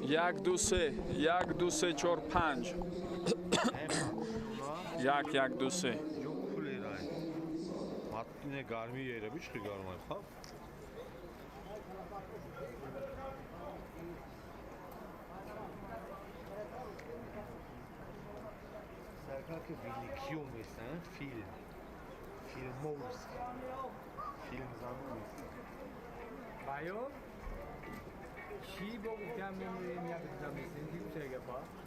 یک دو سه، یک دو سه چهار پنج. یک دو سه. جوکولی رای. ماتنه گرمی یه بیش خیلی گرمه خب. سرکار که ویلیکیو میستن فیلم موز فیلم زمان میستن Bayo? چی با گفتم میمونیم یا بگذارم میسیم دیگه چه گفت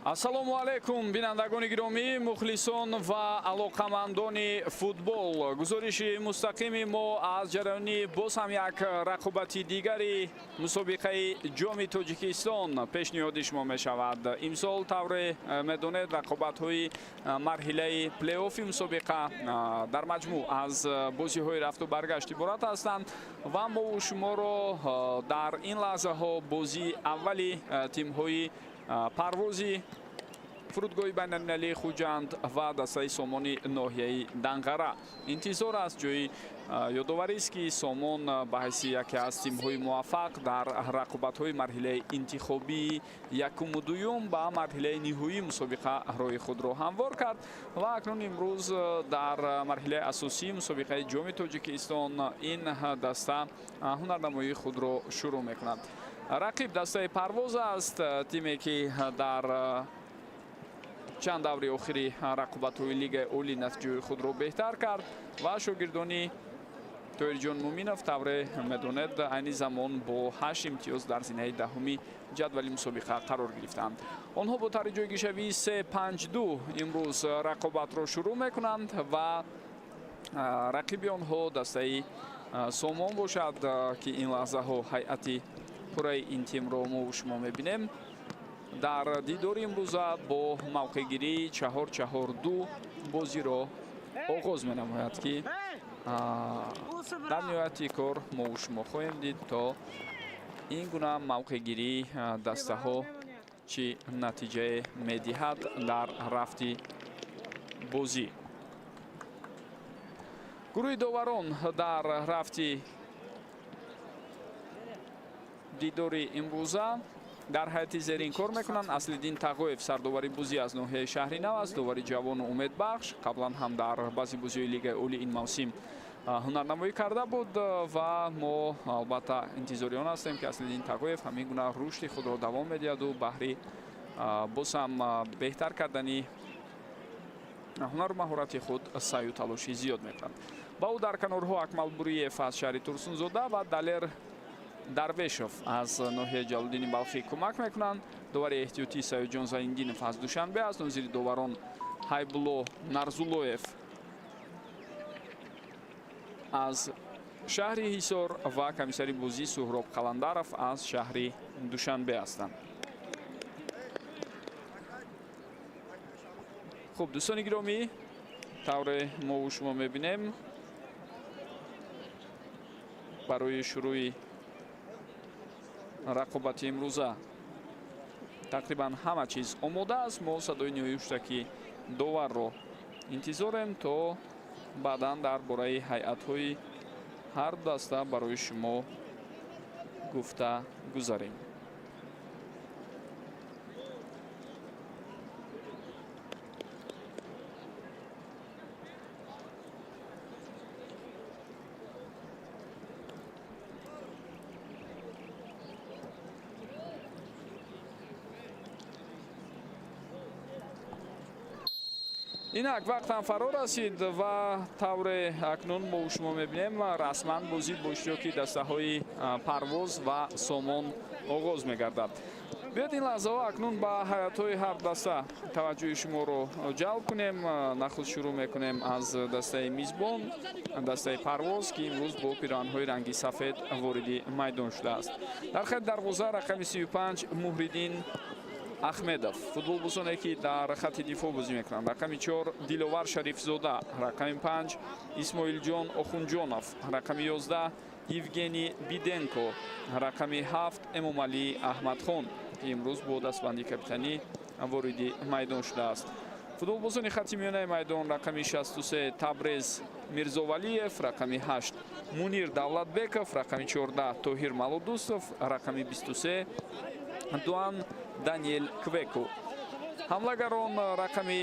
ассалому алайкум бинандагони гиромӣ, мухлисон ва алоқамандони футбол. гузориши мустақими мо аз ҷараёни боз ҳам як рақобати дигари мусобиқаи ҷоми Тоҷикистон пешниҳоди шумо мешавад. имсол тавре медонед рақобатҳои марҳилаи плейоффи мусобиқа дар маҷмӯъ аз бозиҳои рафту баргашт иборат ҳастанд ва мо шуморо дар ин лаҳзаҳо бозии аввали тимҳои парвози фурудгоҳи байналмилалии хуҷанд ва дастаи сомони ноҳияи Данғара интизор аст. ҷои ёдоварист ки Сомон ба ҳайси яке аз тимҳои муваффақ дар рақобатҳои марҳилаи интихобии якуму дуюм ба марҳилаи ниҳоии мусобиқа роҳи худро ҳамвор кард ва акнун имрӯз дар марҳилаи асосии мусобиқаи ҷоми Тоҷикистон ин даста ҳунарнамоии худро шурӯъ мекунад. рақиб дастаи парвоз аст, тиме ки дар чанд даври охири рақобатҳои лигаи олӣ натиҷаи худро беҳтар кард ва шогирдони Тоҳирҷон Муминов тавре медонед айни замон бо 8 имтиёз дар зинаи даҳуми ҷадвали мусобиқа қарор гирифтанд. онҳо бо таври ҷойгишавии 3-5-2 имрӯз рақобатро шурӯъ мекунанд ва рақиби онҳо дастаи Сомон бошад ки ин лаҳзаҳо ҳайати пурраи ин тимро мо шумо мебинем. дар дидори имрӯза бо мавқеъгирии 4-4-2 бозиро оғоз менамояд ки дар ниҳояти кор мо шумо хоҳем дид то ин гуна мавқеъгирии дастаҳо чӣ натиҷае медиҳад дар рафти бозӣ. гурӯҳи доварон дар рафти дидори имрӯза дар ҳайати зерин кор мекунанд. Аслиддин Тағоев сардовари бозӣ аз ноҳияи шаҳри нав аст, довари ҷавону умедбахш. қаблан ҳам дар баъзи бозиҳои лигаи олӣ ин мавсим ҳунарнамоӣ карда буд ва мо албатта интизори он ҳастем ки Аслиддин Тағоев ҳамин гуна рушди худро давом медиҳаду баҳри боз ҳам беҳтар кардани ҳунару маҳорати худ саъю талоши зиёд мекунад. ба ӯ дар канорҳо Акмалбуриев аз шаҳри Турсунзода ва Далер Дарвешов аз ноҳияи Ҷалолиддини Балхӣ кӯмак мекунанд. довари эҳтиётӣ Саёҷон Заиндинов аз Душанбе аст. нозири доварон Ҳайбулло Нарзуллоев аз шаҳри Ҳисор ва комиссари бозӣ Суҳроб Қаландаров аз шаҳри Душанбе ҳастанд. хуб дӯстони гиромӣ, тавре мо шумо мебинем барои шурӯъи рақобати имрӯза тақрибан ҳама чиз омода аст. мо садои ниҳои хуштаки доварро интизорем то баъдан дар бораи ҳайатҳои ҳар даста барои шумо гуфта гузарем. инак вақтам фаро расид ва тавре акнун мо шумо мебинем расман бозӣ бо иштироки дастаҳои парвоз ва Сомон оғоз мегардад. биёд ин лаҳзаҳо акнун ба ҳайатҳои ҳар даста таваҷҷӯҳи шуморо ҷалб кунем. нахуд шурӯъ мекунем аз дастаи мизбон, дастаи парвоз ки имрӯз бо пироҳанҳои ранги сафед вориди майдон шудааст. дар хати дарвоза рақами 35 Муҳриддин Ахмедов, футболбозоне ки дар хати дифоъ бозӣ мекунанд. рақами 4 Диловар Шарифзода, рақами 5 Исмоилҷон Охунҷонов, рақами 11 Евгений Биденко, рақами 7 Эмомалӣ Аҳмадхон ки имрӯз бо дастбандии капитанӣ вориди майдон шудааст. футболбозони хати миёнаи майдон рақами 63 Табрез Мирзовалиев, рақами 8 Мунир Давлатбеков, рақами 14 Тоҳир Малодӯстов, рақами 23 Дуан Даниэл Квеку. ҳамлагарон рақами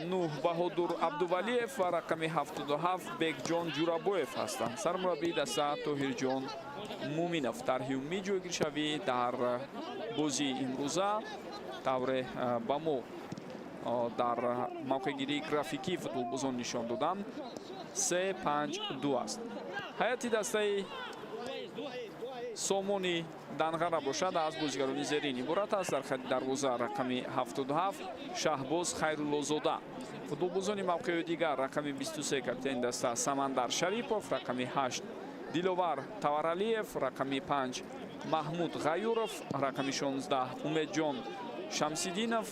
9 Баҳодур Абдувалиев ва рақами 77 Бекҷон Ҷурабоев ҳастанд. сармураббии даста Тоҳирҷон Муминов. тарҳиюми ҷойгиршавӣ дар бозии имрӯза тавре ба мо дар мавқеъгирии графикии футболбозон нишон доданд 3-5-2 аст. ҳайати дастаи сомони данғара бошад аз бозигарони зерин иборат аст. дар хади дарвоза рақами 77 шаҳбоз хайруллозода. футболбозони мавқеи дигар рақами 23 капитани даста Самандар Шарипов, рақами 8 Диловар Таваралиев, рақами 5 Маҳмуд Ғаюров, рақами 16 Умедҷон Шамсидинов,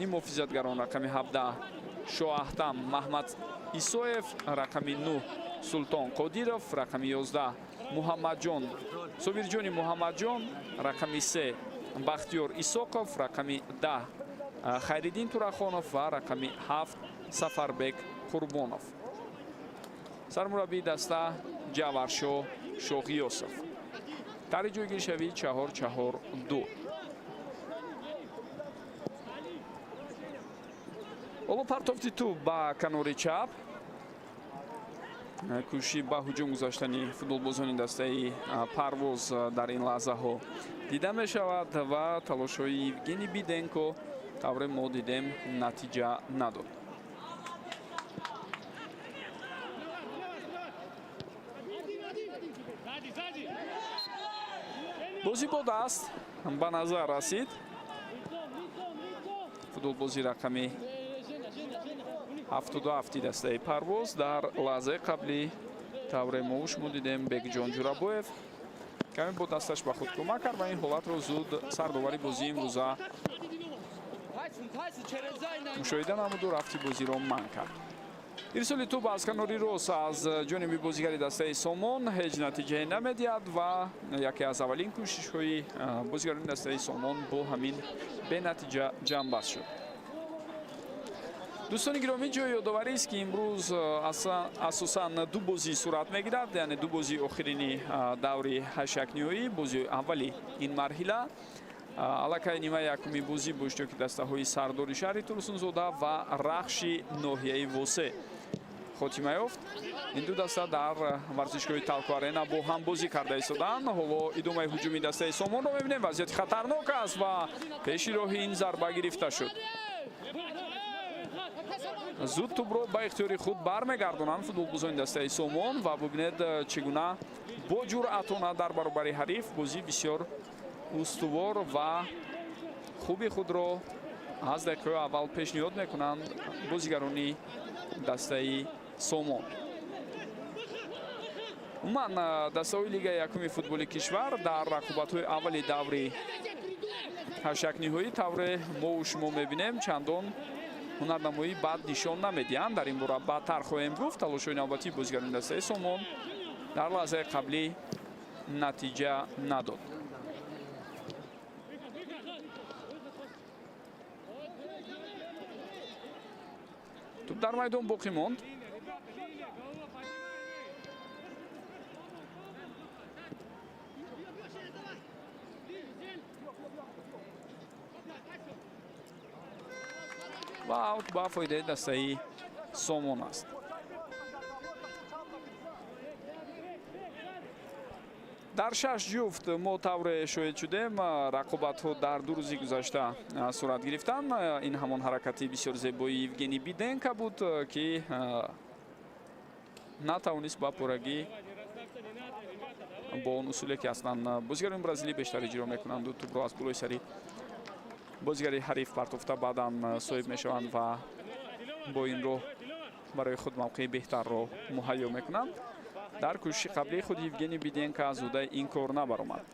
нимуҳофизатгарон рақами 17 Шоаҳтам Маҳмад Исоев, рақами 9 Султон Қодиров, рақами 11 Муҳаммадҷон Собирҷони Муҳаммадҷон, рақами 3 Бахтиёр Исоқов, рақами 10 Хайриддин Турахонов ва рақами 7 Сафарбек Қурбонов. Сармураббии даста Ҷаваршо Шоғиёсов. Тари ҷойгиришавӣ 4-4-2. ҳоло партофти тӯб ба канори чап. кӯшиши ба ҳуҷум гузоштани футболбозони дастаи Парвоз дар ин лаҳзаҳо дида мешавад ва талошҳои Евгений Биденко тавре мо дидем натиҷа надод. бозӣ бо даст ба назар расид. футболбози рақами 77 дастаи Парвоз дар лаҳзаи қаблӣ тавре мо шумо дидем Бекҷон Ҷурабоев каме бо дасташ ба худ кӯмак кард ва ин ҳолатро зуд сардовари бозии имрӯза мушоҳида намуду рафти бозиро манъ кард. ирсоли тӯб аз канори рост аз ҷониби бозигари дастаи Сомон ҳеҷ натиҷае намедиҳад ва яке аз аввалин кӯшишҳои бозигарони дастаи Сомон бо ҳамин бенатиҷа ҷамъбаст шуд. дӯстони гиромӣ ҷои ёдоварист ки имрӯз асосан ду бозӣ сурат мегирад, яъне ду бозии охирини даври ҳаштякниҳоӣ, бозии аввали ин марҳила. аллакай нимаи якуми бозӣ бо иштироки дастаҳои сардори шаҳри Турсунзода ва рахши ноҳияи Восе хотима ёфт. ин ду даста дар варзишгоҳи Талко Арена бо ҳам бозӣ карда истоданд. ҳоло идомаи ҳуҷуми дастаи Сомонро мебинем. вазъияти хатарнок аст ва пеши роҳи ин зарба гирифта шуд. зуд тӯбро ба ихтиёри худ бармегардонанд футболбозони дастаи Сомон ва бубинед чӣ гуна бо ҷуръатона дар баробари ҳариф бозӣ бисёр устувор ва хуби худро аз дақиқаҳои аввал пешниҳод мекунанд бозигарони дастаи Сомон. умуман дастаҳои лигаи якуми футболи кишвар дар рақобатҳои аввали даври ҳаштякниҳоӣ тавре мо шумо мебинем чандон ҳунарнамоӣ бад нишон намедиҳанд. дар ин бора баъдтар хоҳем гуфт. талошҳои навбатии бозигарони дастаи Сомон дар лаҳзаи қаблӣ натиҷа надод. тӯб дар майдон боқӣ монд. ва аут ба фоидаи дастаи Сомон аст. дар 6 ҷуфт мо тавре шоҳид шудем рақобатҳо дар ду рӯзи гузашта сурат гирифтанд. ин ҳамон ҳаракати бисёр зебои Евгений Биденко буд ки натавонист ба пуррагӣ бо он усуле ки аслан бозигарони бразилӣ бештар иҷро мекунанд тӯбро аз болои сари бозигари ҳариф партофта баъдан соҳиб мешаванд ва бо ин роҳ барои худ мавқеи беҳтарро муҳайё мекунанд. дар кӯшиши қаблии худ Евгений Биденко зуда ин кор набаромад.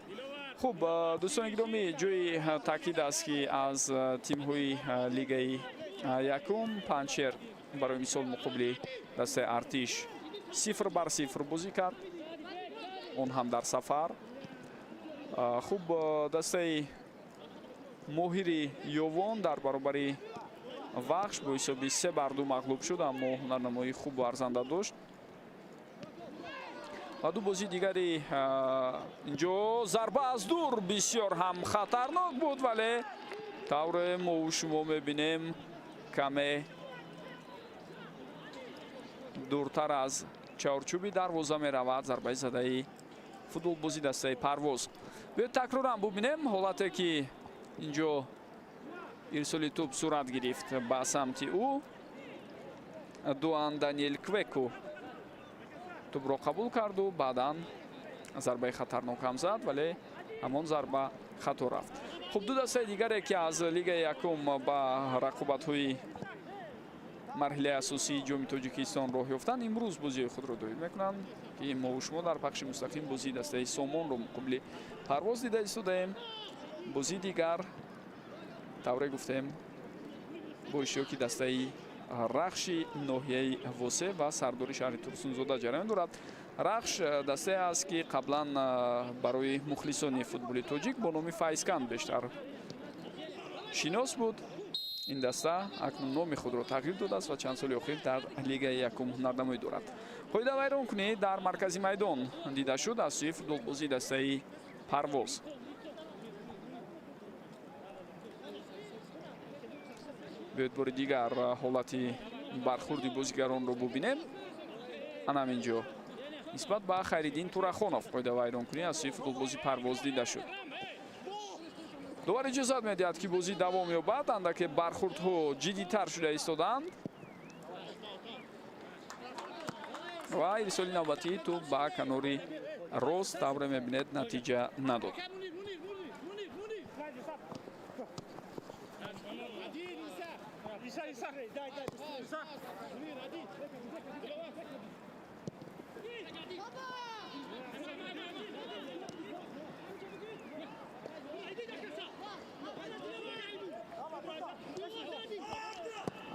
хуб дӯстони гиромӣ ҷои таъкид аст ки аз тимҳои лигаи якум Панчер барои мисол муқобили дастаи Артиш 0-0 бозӣ кард, он ҳам дар сафар. хуб дастаи моҳири ёвон дар баробари вахш бо ҳисоби 3-2 мағлуб шуд, аммо ҳунарнамоии хубу арзанда дошт. ва ду бозии дигари инҷо зарба аз дур бисёр ҳам хатарнок буд, вале тавре мо шумо мебинем каме дуртар аз чаҳорчӯби дарвоза меравад зарбаи задаи футболбози дастаи Парвоз. биёед такрорам бубинем ҳолате ки инҷо ирсоли тӯб сурат гирифт ба самти ӯ. Дуан Даниэл Квеку тӯбро қабул карду баъдан зарбаи хатарнок ҳам зад, вале ҳамон зарба хато рафт. хуб, ду дастаи дигаре ки аз лигаи якум ба рақобатҳои марҳилаи асосии ҷоми Тоҷикистон роҳ ёфтанд, имрӯз бозии худро доид мекунанд ки мо шумо дар пахши мустақим бозии дастаи Сомонро муқобили Парвоз дида истодаем. бозии дигар тавре гуфтем бо иштироки дастаи Рахши ноҳияи Восе ва сардори шаҳри Турсунзода ҷараён дорад. Рахш дастае аст ки қаблан барои мухлисони футболи тоҷик бо номи Файзкан бештар шинос буд. ин даста акнун номи худро тағйир додааст ва чанд соли охир дар лигаи якум ҳунарнамоӣ дорад. қоида вайронкунӣ дар маркази майдон дида шуд аз сӯи футболбозии дастаи Парвоз. биёед бори дигар ҳолати бархурди бозигаронро бубинем. ана ҳаминҷо нисбат ба Хайриддин Турахонов қоида вайронкунӣ аз сӯи футболбози Парвоз дида шуд. довар иҷозат медиҳад ки бозӣ давом ёбад. андаке бархурдҳо ҷиддитар шуда истоданд ва ирсоли навбатии туп ба канори рост тавре мебинед натиҷа надод.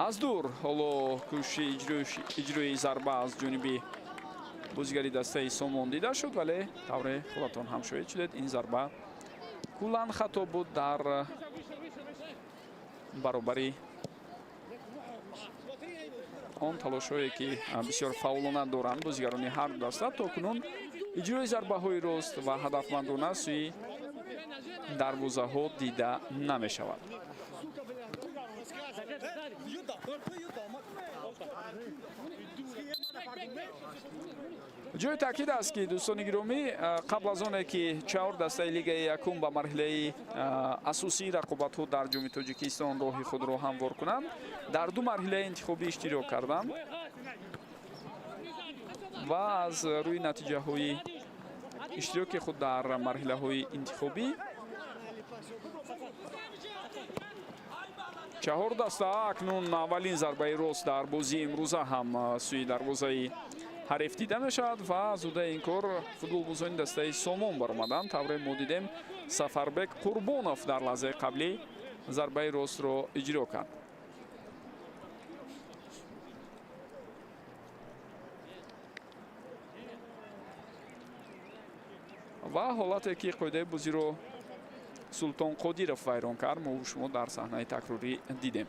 аз дур ҳоло кӯшиши иҷрои зарба аз ҷониби бозигари дастаи Сомон дида шуд, вале тавре худатон ҳам шоҳид шудед ин зарба куллан хато буд дар баробари он талошҳое ки бисёр фаулона доранд бозигарони ҳар даста. то кунун иҷрои зарбаҳои рост ва ҳадафмандона сӯи дарвозаҳо дида намешавад. ҷои таъкид аст ки дӯстони гиромӣ, қабл аз оне ки 4 дастаи лигаи якум ба марҳилаи асосии рақобатҳо дар ҷоми Тоҷикистон роҳи худро ҳамвор кунанд, дар 2 марҳилаи интихобӣ иштирок карданд ва аз рӯи натиҷаҳои иштироки худ дар марҳилаҳои интихобӣ 4 даста акнун аввалин зарбаи рост дар бозии имрӯза ҳам сӯи дарвозаи ҳариф дида мешавад ва зудаи ин кор футболбозони дастаи Сомон баромаданд. тавре мо дидем Сафарбек Қурбонов дар лаҳзаи қаблӣ зарбаи ростро иҷро кард. ва ҳолате ки қоидаи бозиро Султон Қодиров вайрон кард, мо шумо дар саҳнаи такрорӣ дидем.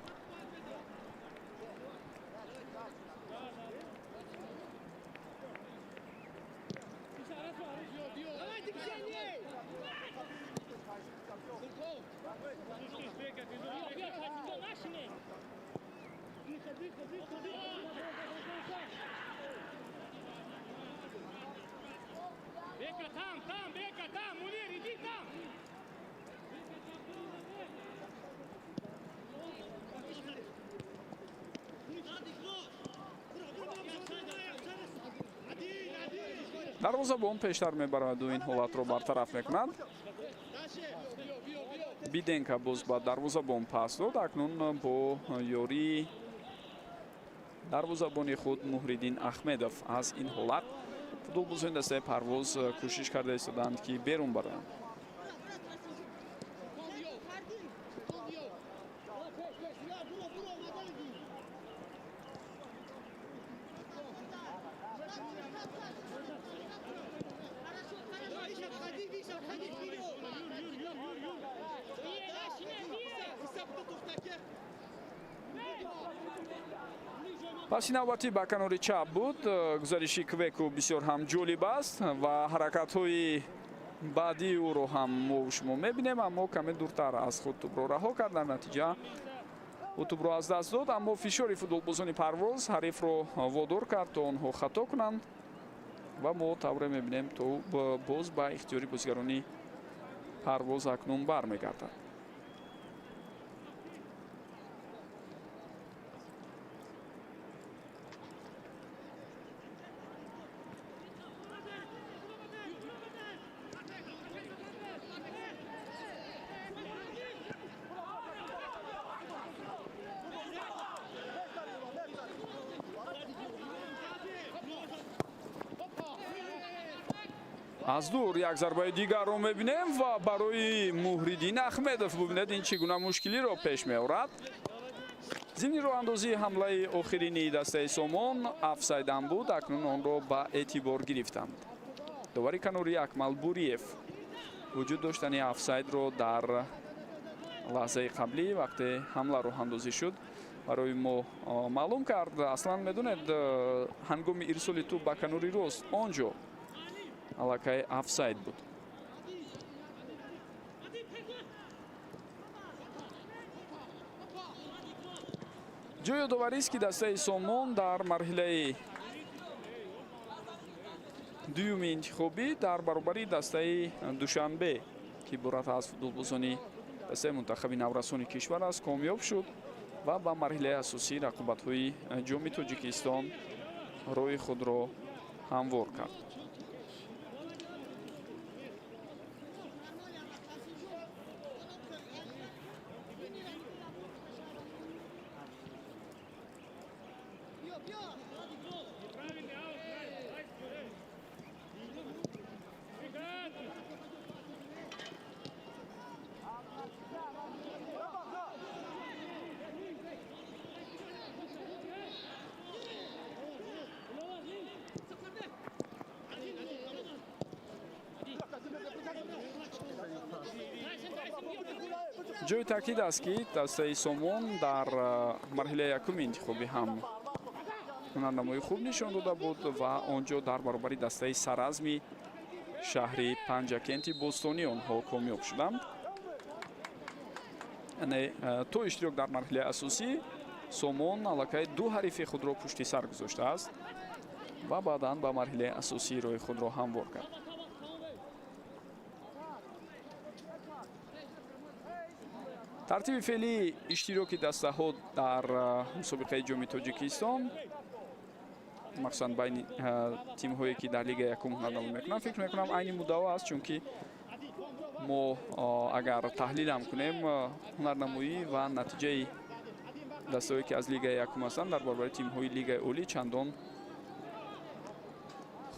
дарвозабон пештар мебараду ин ҳолатро бартараф мекунад. Биденка боз ба дарвозабон пас дод. акнун бо ёрии дарвозабони худ Муҳриддин Ахмедов аз ин ҳолат футболбозони дастаи Парвоз кӯшиш карда истоданд ки берун бароянд. паси навбатӣ ба канори чап буд. гузариши Квеку бисёр ҳам ҷолиб аст ва ҳаракатҳои баъдии ӯро ҳам мо шумо мебинем, аммо каме дуртар аз худ тӯбро раҳо кард. дар натиҷа ӯ тӯбро аз даст дод, аммо фишори футболбозони Парвоз ҳарифро водор кард то онҳо хато кунанд ва мо тавре мебинем то боз ба ихтиёри бозигарони Парвоз акнун бармегардад. аз дур як зарбаи дигарро мебинем ва барои Муҳриддин Ахмедов бубинед ин чӣ гуна мушкилиро пеш меорад. зимни роҳандозии ҳамлаи охирини дастаи Сомон афсайдан буд, акнун онро ба эътибор гирифтанд. довари канори Акмал Буриев вуҷуд доштани афсайдро дар лаҳзаи қаблӣ вақте ҳамла роҳандозӣ шуд барои мо маълум кард. Аслан медонед ҳангоми ирсоли тӯб ба канори рост онҷо аллакай афсайд буд. ҷои ёдоварист ки дастаи Сомон дар марҳилаи дуюми интихобӣ дар баробари дастаи Душанбе ки иборат аз футболбозони дастаи мунтахаби наврасони кишвар аст комёб шуд ва ба марҳилаи асосии рақобатҳои ҷоми Тоҷикистон роҳи худро ҳамвор кард. ҷои таъкид аст ки дастаи Сомон дар марҳилаи якуми интихобӣ ҳам ҳунарнамои хуб нишон дода буд ва онҷо дар баробари дастаи Саразми шаҳри Панҷакенти Бостонӣ онҳо комёб шуданд. яъне то иштирок дар марҳилаи асосӣ Сомон аллакай ду ҳарифи худро пушти сар гузоштааст ва баъдан ба марҳилаи асосӣ роҳи худро ҳамвор кард. тартиби феълии иштироки дастаҳо дар мусобиқаи ҷоми Тоҷикистон махсусан байни тимҳое ки дар лигаи якум ҳунарнамоӣ мекунанд фикр мекунам айни муддао аст, чунки мо агар таҳлилам кунем ҳунарнамоӣ ва натиҷаи дастаҳое ки аз лигаи якум ҳастанд дар баробари тимҳои лигаи олӣ чандон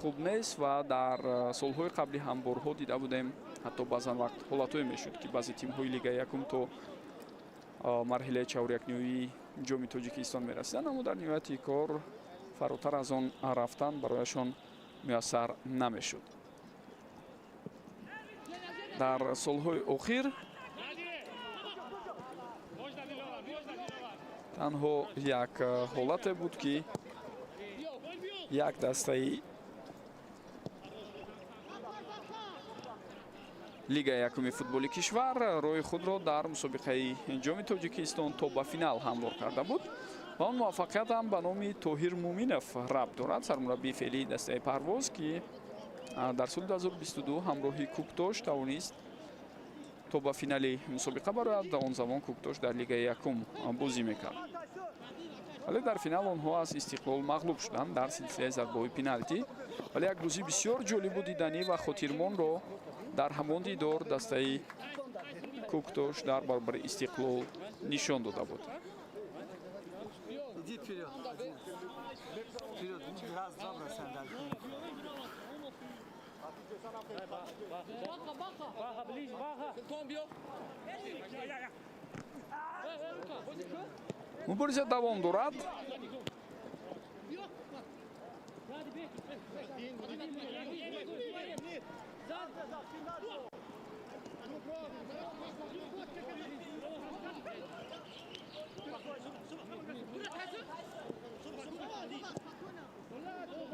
хуб нест ва дар солҳои қаблӣ ҳам борҳо дида будем ҳатто баъзан вақт ҳолатое мешуд ки баъзе тимҳои лигаи якум то марҳилаи чаҳорякниҳоии ҷоми Тоҷикистон мерасиданд, аммо дар ниҳояти кор фаротар аз он рафтан барояшон муяссар намешуд. дар солҳои охир танҳо як ҳолате буд ки як дастаи лигаи якуми футболи кишвар роҳи худро дар мусобиқаи ҷоми Тоҷикистон то ба финал ҳамвор карда буд ва он муваффақият ҳам ба номи Тоҳир Муминов рабт дорад, сармураббии феълии дастаи Парвоз ки дар соли 2022 ҳамроҳи Куктош тавонист то ба финали мусобиқа барояд. он замон Куктош дар лигаи якум бозӣ мекард, вале дар финал онҳо аз Истиқлол мағлуб шуданд дар силсилаи зарбаҳои пеналтӣ. вале як бозии бисёр ҷолибу диданӣ ва хотирмонро дар ҳамон дидор дастаи Куктош дар баробари Истиқлол нишон дода буд. мубориза давом дорад.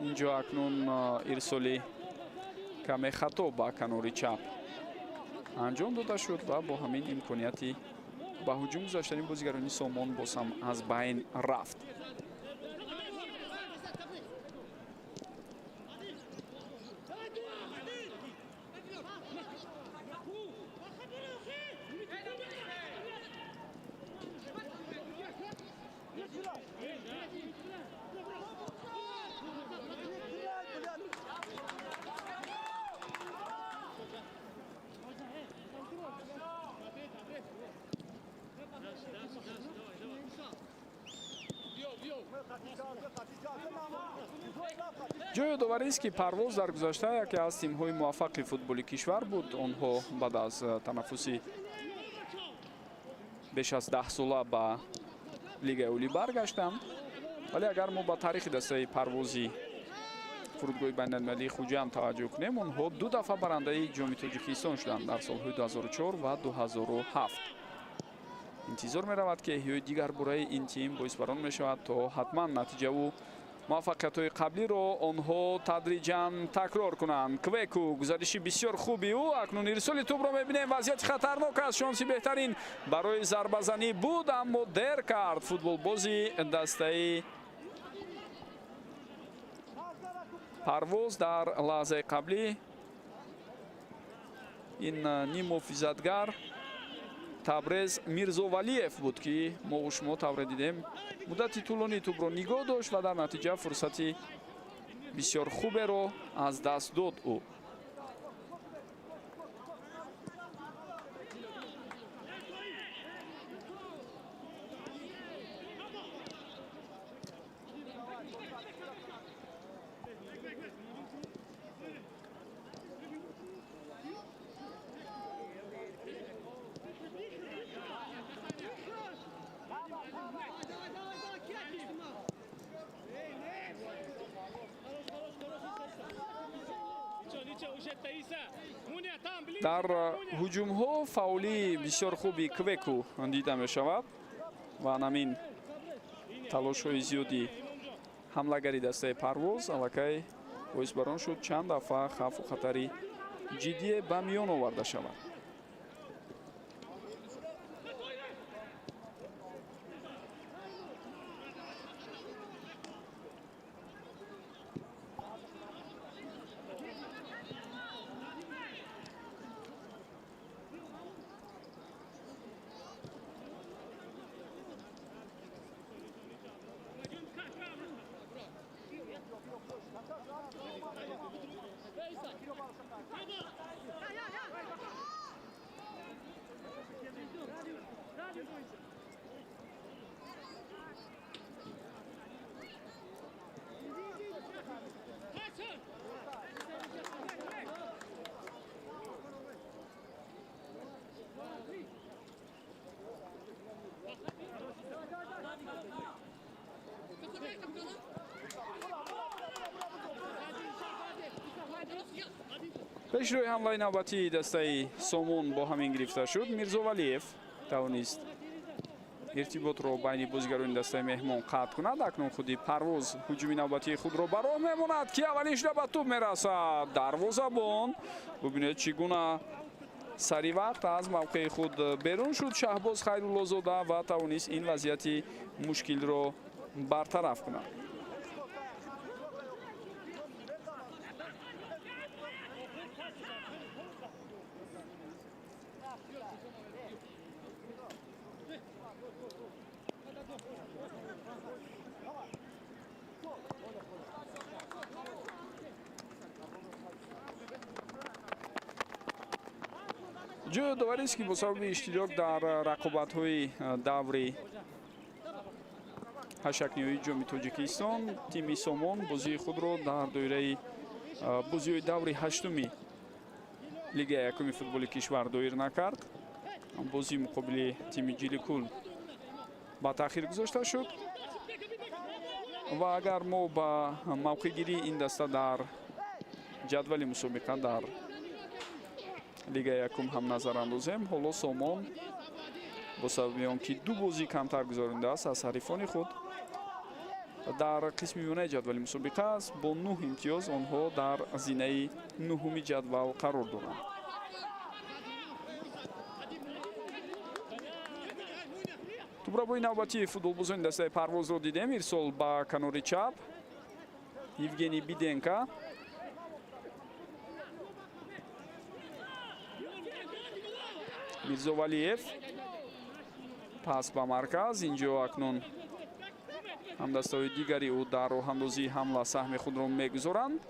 инҷо акнун ирсоли каме хато ба канори чап анҷом дода шуд ва бо ҳамин имконияти ба ҳуҷум гузаштани бозигарони Сомон боз ҳам аз байн рафт. ҷо ёдоварист ки Парвоз дар гузашта яке аз тимҳои муваффақи футболи кишвар буд. Онҳо баъд аз танаффуси беш аз 10 сола ба лигаи олӣ баргаштанд. вале агар мо ба таърихи дастаи Парвози фурудгоҳи байналмилалии хуҷанд таваҷҷӯҳ кунем, онҳо 2 дафъа барандаи ҷоми Тоҷикистон шуданд дар солҳои 2004 ва 2007. интизор меравад ки эҳёи дигар бораи ин тим боис бар он мешавад то ҳатман натиҷаву муваффақиятҳои қаблиро онҳо тадриҷан такрор кунанд. Квеку гузариши бисёр хуби ӯ, акнун ирсоли тӯбро мебинем. Вазъияти хатарнок аст, шонси беҳтарин барои зарбазанӣ буд, аммо дер кард футболбози дастаи Парвоз дар лаҳзаи қаблӣ. ин ним муҳофизатгар Табрез Мирзовалиев буд ки мо шумо тавре дидем муддати тӯлонӣ тӯбро нигоҳ дошт ва дар натиҷа фурсати бисёр хуберо аз даст дод ӯ. дар ҳуҷумҳо фаъолии бисёр хуби Квеку дида мешавад ва намин талошҳои зиёди ҳамлагари дастаи Парвоз аллакай боис бар он шуд чанд дафъа хавфу хатари ҷиддие ба миён оварда шавад. пешрӯи ҳамлаи навбатии дастаи Сомон бо ҳамин гирифта шуд. Мирзовалиев тавонист иртиботро байни бозигарони дастаи меҳмон қатъ кунад. акнун худи Парвоз ҳуҷуми навбатии худро ба роҳ мемонад ки аввалин шуда ба тӯб мерасад. дарвозабон бубинед чӣ гуна сари вақт аз мавқеи худ берун шуд Шаҳбоз Хайруллозода ва тавонист ин вазъияти мушкилро бартараф кунад. ҷои ёдоварист ки бо сабаби иштирок дар рақобатҳои даври ҳашакниҳои ҷоми Тоҷикистон тими Сомон бозии худро дар доираи бозиҳои даври ҳаштуми лигаи якуми футболи кишвар доир накард. бозии муқобили тими Ҷиликул ба таъхир гузошта шуд ва агар мо ба мавқеъгирии ин даста дар ҷадвали мусобиқа дар лигаи якум ҳам назар андозем, ҳоло Сомон бо сабаби он ки 2 бозӣ камтар гузаронидааст аз ҳарифони худ дар қисми миёнаи ҷадвали мусобиқа аст. бо 9 имтиёз онҳо дар зинаи 9-уми ҷадвал қарор доранд. тӯбрабои навбатии футболбозони дастаи Парвозро дидем. ирсол ба канори чап Евгений Биденко. Мирзовалиев пас ба марказ. инҷо акнун ҳамдастаҳои дигари ӯ дар роҳандозии ҳамла саҳми худро мегузоранд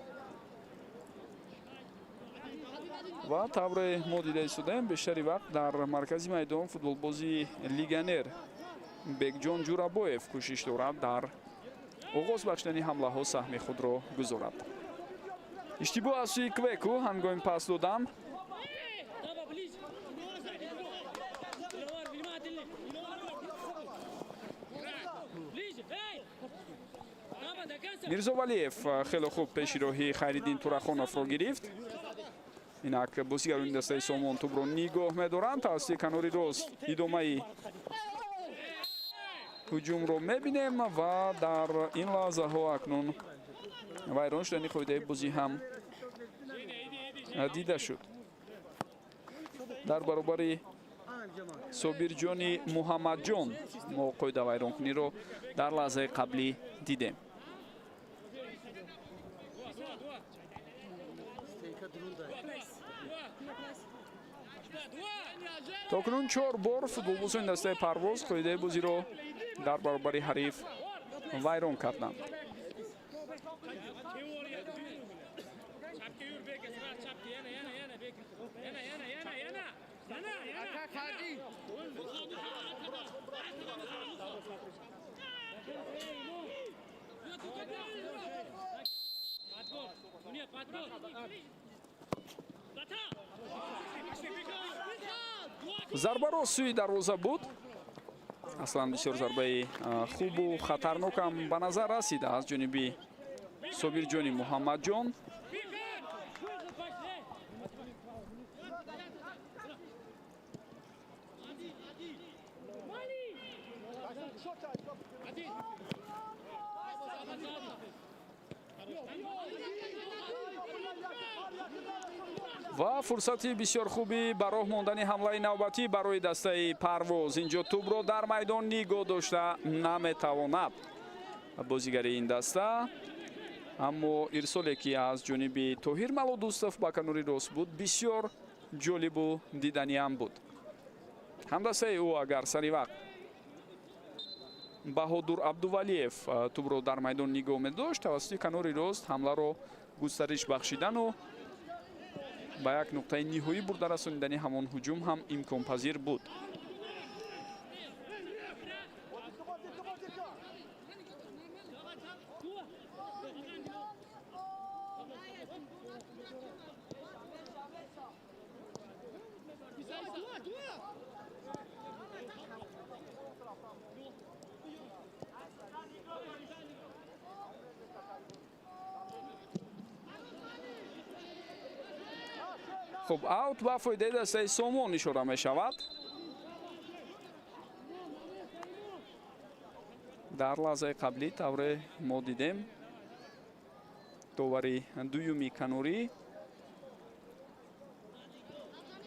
ва тавре мо дида истодаем бештари вақт дар маркази майдон футболбози легионер Бекҷон Ҷурабоев кӯшиш дорад дар оғоз бахшидани ҳамлаҳо саҳми худро гузорад. иштибоҳ аз сӯи Квеку ҳангоми пас додан. Мирзовалиев хеле хуб пешироҳи Хайриддин Турахоновро гирифт. инак бозигарони дастаи Сомон тӯбро нигоҳ медоранд. тавассути канори рост идомаи ҳуҷумро мебинем ва дар ин лаҳзаҳо акнун вайрон шудани қоидаи бозӣ ҳам дида шуд. дар баробари Собирҷони Муҳаммадҷон мо қоида вайронкуниро дар лаҳзаи қаблӣ дидем. то кунун 4 бор футболбозони дастаи Парвоз қоидаи бозиро дар баробари ҳариф вайрон карданд. зарбаро сӯи дарвоза буд. аслан бисёр зарбаи хубу хатарнокам ба назар расида аз ҷониби Собирҷони Муҳаммадҷон. ва фурсати бисёр хуби ба роҳ мондани ҳамлаи навбатӣ барои дастаи Парвоз. инҷо тӯбро дар майдон нигоҳ дошта наметавонад бозигари ин даста, аммо ирсоле ки аз ҷониби Тоҳир Малодӯстов ба канори рост буд бисёр ҷолибу диданиам буд. ҳамдастаи ӯ агар сари вақт Баҳодур Абдувалиев тӯбро дар майдон нигоҳ медошт, тавассути канори рост ҳамларо густариш бахшидану ба як нуқтаи ниҳоӣ бурда расонидани ҳамон ҳуҷум ҳам имконпазир буд. хуб, аут ба фоидаи дастаи Сомон ишора мешавад. дар лаҳзаи қаблӣ тавре мо дидем довари дуюми канорӣ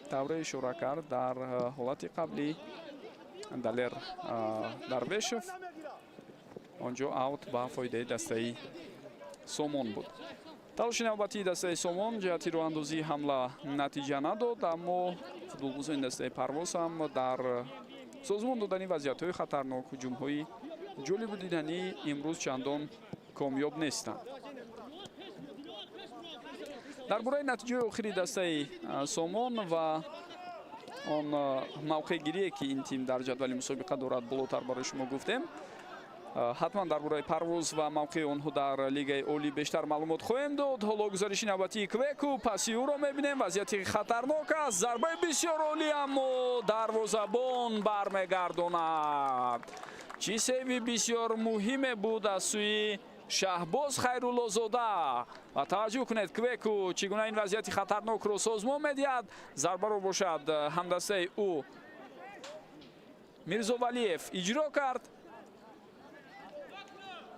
тавре ишора кард дар ҳолати қаблӣ Далер Дарвешев. онҷо аут ба фоидаи дастаи Сомон буд. талоши навбатии дастаи Сомон ҷиҳати роҳандозии ҳамла натиҷа надод, аммо футболбозони дастаи Парвоз ҳам дар созмон додани вазъиятҳои хатарнок, ҳуҷумҳои ҷолибу диданӣ имрӯз чандон комёб нестанд. дар бораи натиҷаи охири дастаи Сомон ва он мавқеъгирие ки ин тим дар ҷадвали мусобиқа дорад болотар барои шумо гуфтем. ҳатман дар бораи Парвоз ва мавқеъи онҳо дар лигаи олӣ бештар маълумот хоҳем дод. ҳоло гузариши навбатии Квеку, паси ӯро мебинем. вазъияти хатарнок аст, зарбаи бисёр олӣ, аммо дарвозабон бармегардонад. чӣ сейви бисёр муҳиме буд аз сӯи Шаҳбоз Хайруллозода. ва таваҷҷӯҳ кунед Квеку чӣ гуна ин вазъияти хатарнокро созмон медиҳад. зарбаро бошад ҳамдастаи ӯ Мирзовалиев иҷро кард,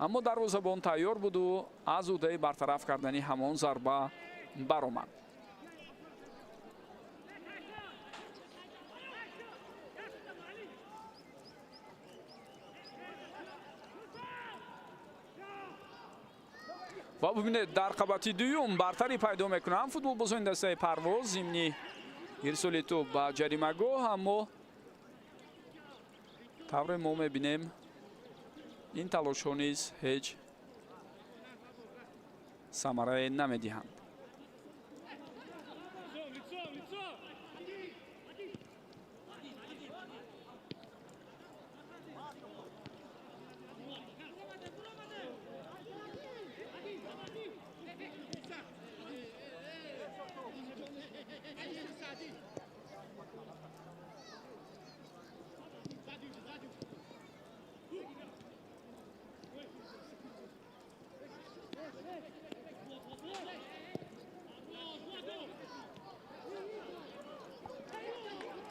аммо дарвозабон тайёр буду аз ӯҳдаи бартараф кардани ҳамон зарба баромад. ва бубинед дар қабати дуюм бартарӣ пайдо мекунанд футболбозони дастаи Парвоз зимни ирсоли тӯб ба ҷаримагоҳ, аммо тавре мо мебинем ин талошҳо низ ҳеҷ самарае намедиҳанд.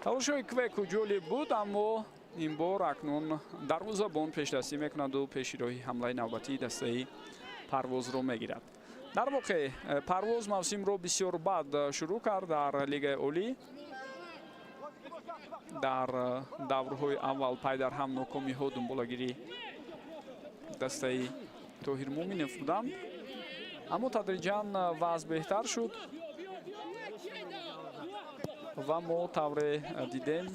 талошҳои квеку ҷолиб буд, аммо ин бор акнун дарвозабон пешдастӣ мекунаду пешироҳи ҳамлаи навбатии дастаи Парвозро мегирад. дар воқеъ Парвоз мавсимро бисёр бад шурӯъ кард дар лигаи олӣ. дар даврҳои аввал пай дар ҳам нокомиҳо дунболагирӣ дастаи Тоҳир Муъминов буданд, аммо тадриҷан вазъ беҳтар шуд ва мо тавре дидем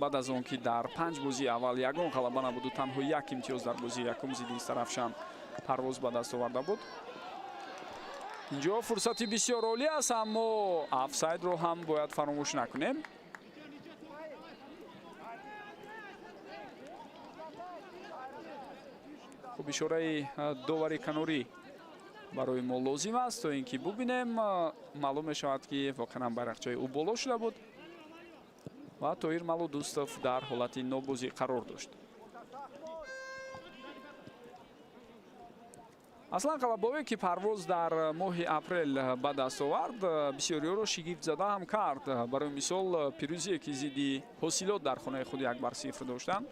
баъд аз он ки дар 5 бозии аввал ягон ғалаба набуду, танҳо 1 имтиёз дар бозии якум зидди Сарафшан Парвоз ба даст оварда буд. инҷо фурсати бисёр олӣ аст, аммо офсайдро ҳам бояд фаромӯш накунем. хуб, ишораи довари канорӣ барои мо лозим аст то ин ки бубинем. маълум мешавад ки воқеан байрақчаи ӯ боло шуда буд ва Тоҳир Малудустов дар ҳолати нобозӣ қарор дошт. аслан ғалабове ки Парвоз дар моҳи апрел ба даст овард бисёриҳоро шигифтзада ҳам кард. барои мисол пирӯзие ки зидди Ҳосилот дар хонаи худ 1-0 доштанд,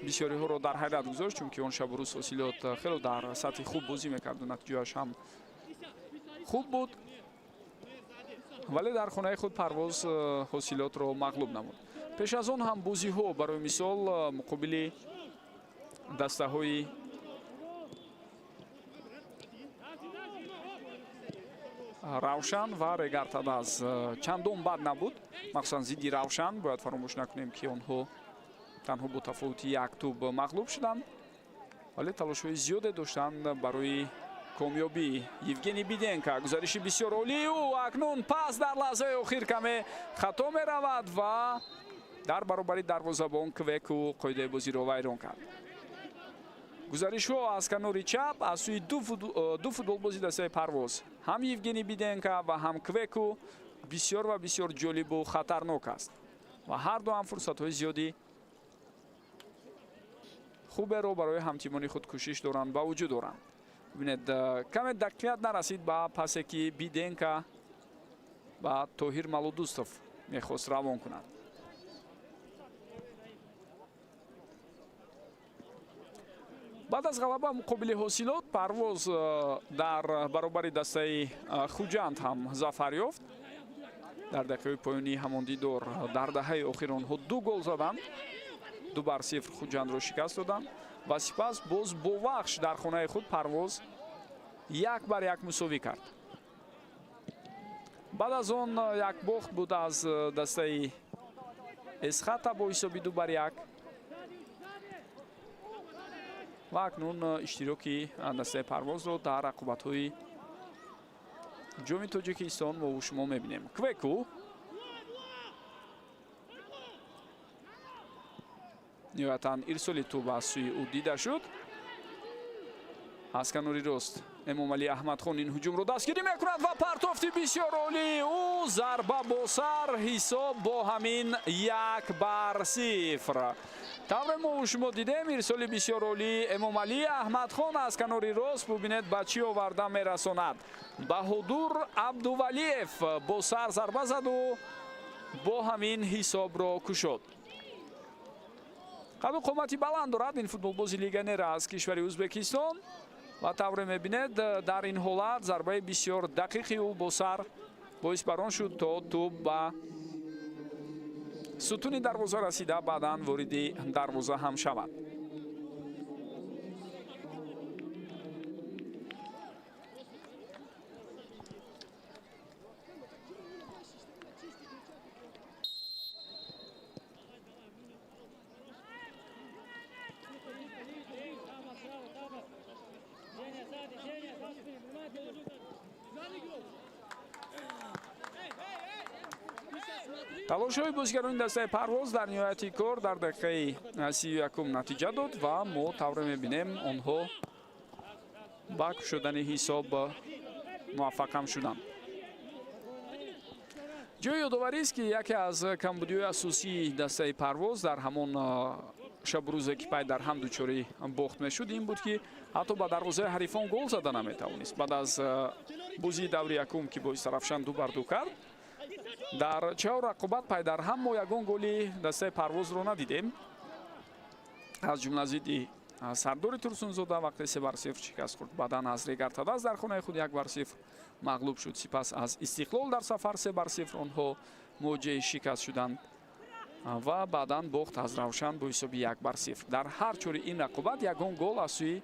бисёриҳоро дар ҳайрат гузошт, чунки он шабу рӯз Ҳосилот хело дар сатҳи хуб бозӣ мекарду натиҷааш ҳам хуб буд, вале дар хонаи худ Парвоз Ҳосилотро мағлуб намуд. пеш аз он ҳам бозиҳо барои мисол муқобили дастаҳои Равшан ва Регартадаз чандон бад набуд, махсусан зидди Равшан. бояд фаромӯш накунем ки онҳо танҳо бо тафовути 1 тӯб мағлуб шуданд, вале талошҳои зиёде доштанд барои комёбӣ. Евгений Биденко гузариши бисёр олию, акнун пас дар лаҳзаи охир каме хато меравад ва дар баробари дарвозабон Квеку қоидаи бозиро вайрон кард. гузаришҳо аз канори чап аз сӯи ду футболбози дастаи Парвоз, ҳам Евгений Биденко ва ҳам Квеку бисёр ва бисёр ҷолибу хатарнок аст ва ҳарду ҳам фурсатҳои зиёди хуберо барои ҳамтимони худ кӯшиш доранд ба вуҷуд оранд. бибинед, каме дақиқат нарасид ба пасе ки Биденко ба Тоҳир Малудустов мехост равон кунад. баъд аз ғалаба муқобили Ҳосилот, Парвоз дар баробари дастаи Хуҷанд ҳам зафар ёфт. дар дақиқаҳои поёнии ҳамон дидор дар даҳаи охир онҳо 2 гол заданд, 2-0 Хуҷандро шикаст доданд ва сипас боз бовахш дар хонаи худ Парвоз 1-1 мусовӣ кард. баъд аз он як бохт буд аз дастаи Эсхата бо ҳисоби 2-1 ва акнун иштироки дастаи Парвозро дар рақобатҳои ҷоми Тоҷикистон мо шумо мебинем. Квеку ниҳоятан ирсоли тӯб аз сӯи ӯ дида шуд. аз канори рост Эмомалӣ Аҳмадхон ин ҳуҷумро дастгирӣ мекунад ва партофти бисёр олӣ, ӯ зарба бо сар, ҳисоб бо ҳамин 1-0. тавре мо шумо дидем ирсоли бисёр олӣ Эмомалӣ Аҳмадхон аз канори рост бубинед ба чӣ оварда мерасонад. Баҳодур Абдувалиев бо сар зарба заду бо ҳамин ҳисобро кушод. қаду қомати баланд дорад ин футболбози легионера аз кишвари Ӯзбекистон ва тавре мебинед дар ин ҳолат зарбаи бисёр дақиқи ӯ бо сар боис бар он шуд то тӯб ба сутуни дарвоза расида баъдан вориди дарвоза ҳам шавад. талошҳои бозигарони дастаи Парвоз дар ниҳояти кор дар дақиқаи 31 натиҷа дод ва мо тавре мебинем онҳо ба кушодани ҳисоб муваффақ ҳам шуданд. ҷои ёдоварист ки яке аз камбудиҳои асосии дастаи Парвоз дар ҳамон шабу рӯзе ки пай дар ҳам дучори бохт мешуд ин буд ки ҳатто ба дарвозаи ҳарифон гол зада наметавонист. баъд аз бозии даври якум ки боиси Равшан 2-2 кард, дар чаҳор рақобат пай дар ҳам мо ягон голи дастаи Парвозро надидем. аз ҷумла зидди Сардори Турсунзода вақте 3-0 шикаст хӯрд. Баъдан аз Регартадас дар хонаи худ 1-0 мағлуб шуд. Сипас аз Истиқлол дар сафар 3-0 онҳо мувоҷиҳи шикаст шуданд ва баъдан бохт аз Равшан бо ҳисоби 1-0. дар ҳар чори ин рақобат ягон гол аз сӯи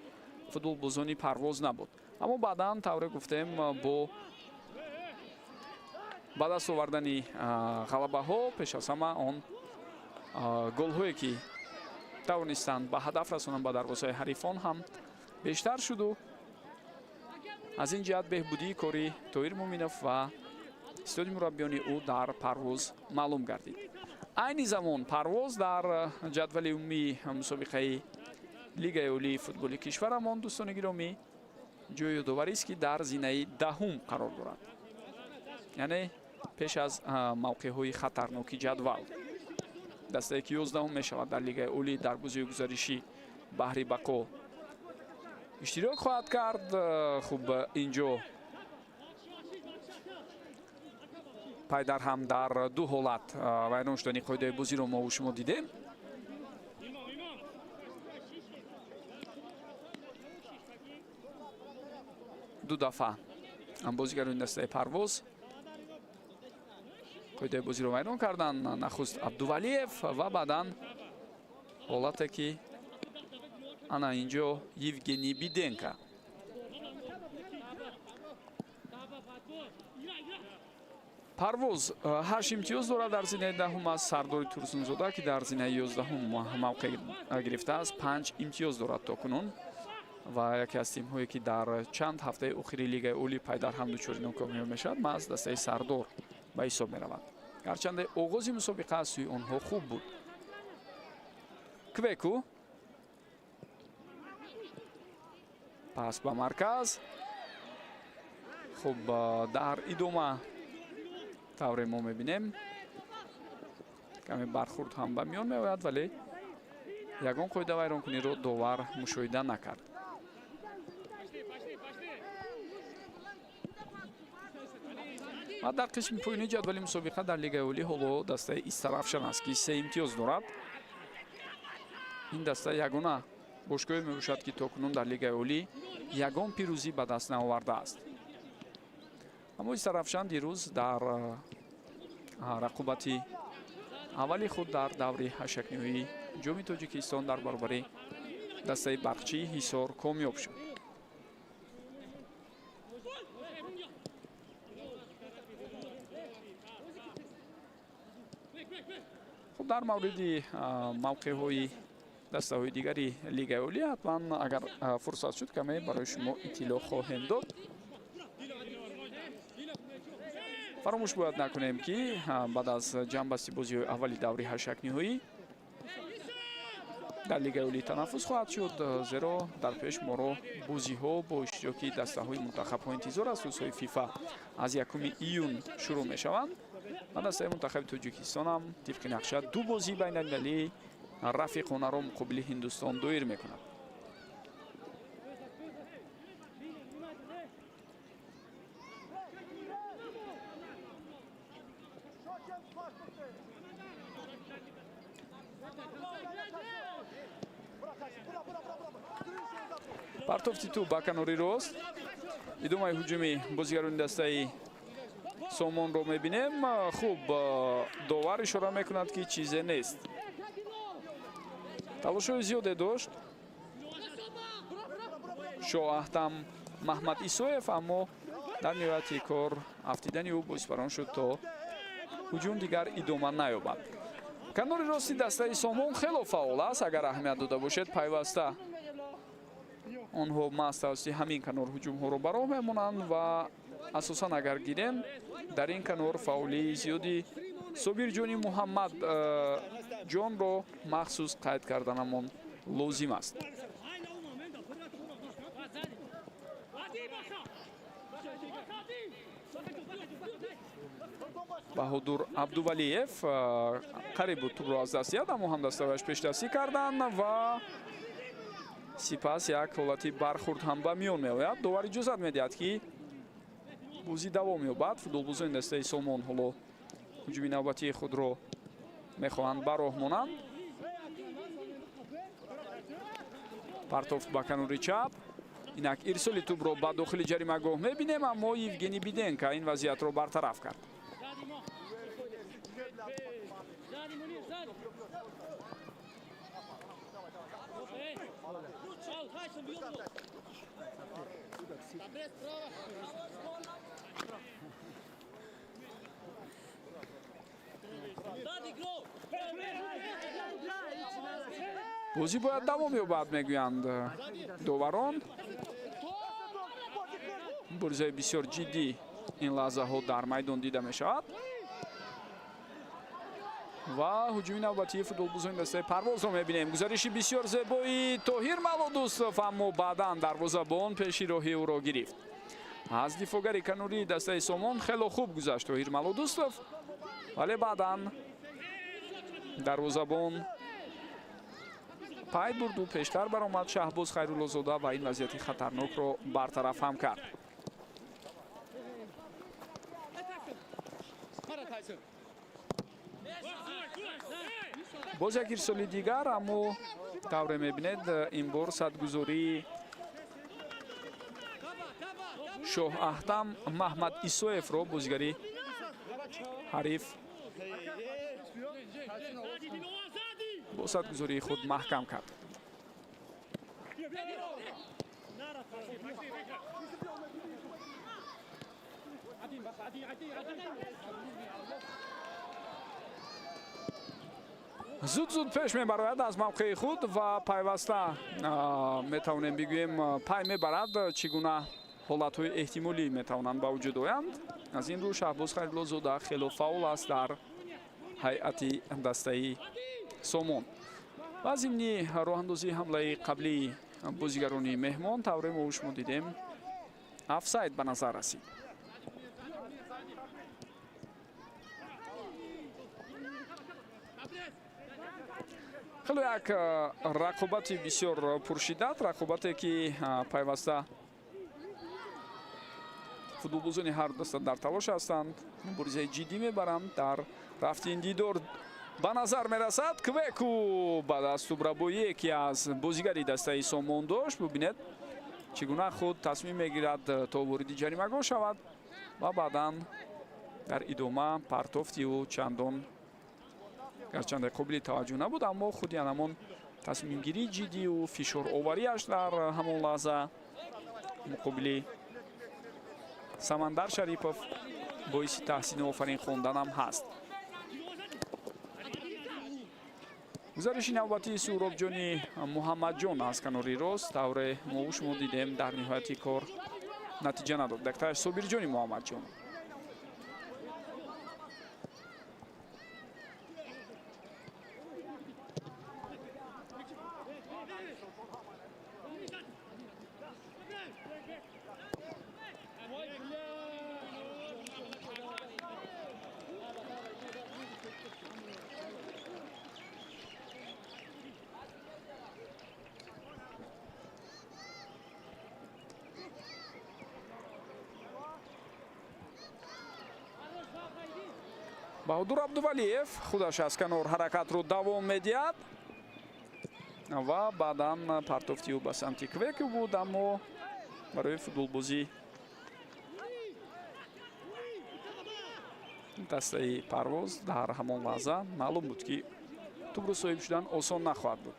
футболбозони Парвоз набуд. аммо баъдан тавре гуфтем бо ба даст овардани ғалабаҳо пеш аз ҳама он голҳое ки тавонистанд ба ҳадаф расонанд ба дарвозаи ҳарифон ҳам бештар шуду аз ин ҷиҳат беҳбудии кори Тоҳир Муъминов ва истоди мураббиёни ӯ дар Парвоз маълум гардид. айни замон Парвоз дар ҷадвали умумии мусобиқаи Лигаи олии футболи кишварамон дӯстони гиромӣ ҷои ёдоварист ки дар зинаи даҳум қарор дорад, яъне пеш аз мавқеъҳои хатарноки ҷадвал. дастае ки 11 мешавад дар Лигаи олӣ дар бозии гузариши баҳри бақо иштирок хоҳад кард. хуб инҷо пайдар ҳам дар ду ҳолат вайрон шудани қоидаи бозиро мо шумо дидем. ду дафъа бозигарони дастаи Парвоз қоидаи бозиро вайрон кардан. нахуст Абдувалиев ва баъдан ҳолате ки ана инҷо Евгений Биденко. Парвоз 8 имтиёз дорад дар зинаи даҳум аз Сардори Турсунзода ки дар зинаи 11 мавқеъ гирифтааст. 5 имтиёз дорад то кунун ва яке аз тимҳое ки дар чанд ҳафтаи охири Лигаи олӣ пайдар ҳам дучори нокомиёбӣ мешавад маҳз дастаи Сардор ба ҳисоб меравад. гарчанде оғози мусобиқа аз сӯи онҳо хуб буд. Квеку пас ба марказ. хуб дар идома тавре мо мебинем каме бархурд ҳам ба миён меояд, вале ягон қоида вайронкуниро довар мушоҳида накард. ва дар қисми поёни ҷадвали мусобиқа дар Лигаи олӣ ҳоло дастаи Истаравшан аст ки 3 имтиёз дорад. ин даста ягона бошгоҳе мебошад ки токунун дар Лигаи олӣ ягон пирӯзӣ ба даст наовардааст. аммо Истаравшан дирӯз дар рақобати аввали худ дар даври ҳашакниҳои ҷоми Тоҷикистон дар баробари дастаи Барқчии Ҳисор комёб шуд. хуб дар мавриди мавқеъҳои дастаҳои дигари Лигаи олӣ ҳатман агар фурсат шуд каме барои шумо иттилоъ хоҳем дод. фаромӯш бояд накунем ки баъд аз ҷамъбасти бозиҳои аввали даври ҳашакниҳоӣ дар Лигаи олӣ танаффус хоҳад шуд, зеро дар пеш моро бозиҳо бо иштироки дастаҳои мунтахабҳо интизор аст. рӯзҳои фифа аз 1 июн шурӯъ мешаванд. ва дастаи мунтахаби Тоҷикистон ҳам тибқи нақша ду бозии байналмилалӣ рафиқонаро муқобили Ҳиндустон доир мекунад. партофти ту ба канори рост. идомаи ҳуҷуми бозигарони дастаи Сомонро мебинем. хуб довар ишора мекунад ки чизе нест. талошҳои зиёде дошт Шоаҳтам Маҳмад Исоев, аммо дар ниҳояти кор афтидани ӯ боис барон шуд то ҳуҷум дигар идома наёбад. канори рости дастаи Сомон хело фаъол аст. агар аҳамият дода бошед пайваста онҳо маҳз тавассути ҳамин канор ҳуҷумҳоро ба роҳ мемонанд ва асосан агар гирем дар ин канор фаъолии зиёди Собирҷони Муҳаммад ҷонро махсус қайд карданамон лозим аст. баҳодур Абдувалиев қариб буд тӯбро аз даст диҳад, аммо ҳамдастаояш пешдастӣ кардан ва сипас як ҳолати бархурд ҳам ба миён меояд. довар иҷозат медиҳад ки бозӣ давом ёбад. футболбозони дастаи Сомон ҳоло ҳуҷуми навбатии худро мехоҳанд бароҳмонанд. Партов ба канори чап. Инак ирсоли тӯбро ба дохили ҷаримагоҳ мебинем, аммо Евгений Биденко ин вазъиятро бартараф кард. бозӣ бояд давом ёбад, мегӯянд доварон. муборизаи бисёр ҷиддӣ ин лаҳзаҳо дар майдон дида мешавад. ва ҳуҷуми навбатии футболбозони дастаи Парвозро мебинем. гузариши бисёр зебои Тоҳир Малодустов, аммо баъдан дарвозабон пеши роҳи ӯро гирифт. аз дифогари канори дастаи Сомон хело хуб гузашт Тоҳир Малодустов, вале баъдан дарвозабон пай бурду, пештар баромад Шаҳбоз Хайруллозода ва ин вазъияти хатарнокро бартараф ҳам кард. боз як ирсоли дигар, аммо тавре мебинед ин бор садгузории Шоҳаҳтам Маҳмад Исоевро бозигари ҳариф бо садгузории худ маҳкам кард. зуд пеш мебарояд аз мавқеи худ ва пайваста метавонем бигӯем пай мебарад чӣ гуна ҳолатҳои эҳтимолӣ метавонанд ба вуҷуд оянд. аз ин рӯ Шаҳбоз Хайруллозода хело фаъол аст дар ҳайати дастаи Сомон. ва зимни роҳандозии ҳамлаи қаблии бозигарони меҳмон тавре мо шумо дидем офсайд ба назар расид. хело як рақобати бисёр пуршиддат, рақобате ки пайваста футболбозони ҳар даста дар талош ҳастанд, муборизаи ҷиддӣ мебаранд. дар рафти ин дидор ба назар мерасад Квеку ба дасту брабои яке аз бозигари дастаи Сомон дошт. бубинед чӣ гуна худ тасмим мегирад то вориди ҷаримагоҳ шавад ва баъдан дар идома Партовтиу чандон гарчанде қобили таваҷҷӯҳ набуд, аммо худи анамон тасмимгирии ҷиддию фишороварияш дар ҳамон лаҳза муқобили Самандар Шарипов боиси таҳсини офарин хонданам ҳаст. гузариши навбатии Суҳробҷони Муҳаммадҷон аз канори рост тавре мо шумо дидем дар ниҳояти кор натиҷа надод. дактааш Собирҷони Муҳаммадҷон. баҳодур Абдувалиев худаш аз канор ҳаракатро давом медиҳад ва баъдан Партовтиу ба самти Квеку буд, аммо барои футболбозӣ дастаи Парвоз дар ҳамон лаҳза маълум буд ки тӯбро соҳиб шудан осон нахоҳад буд.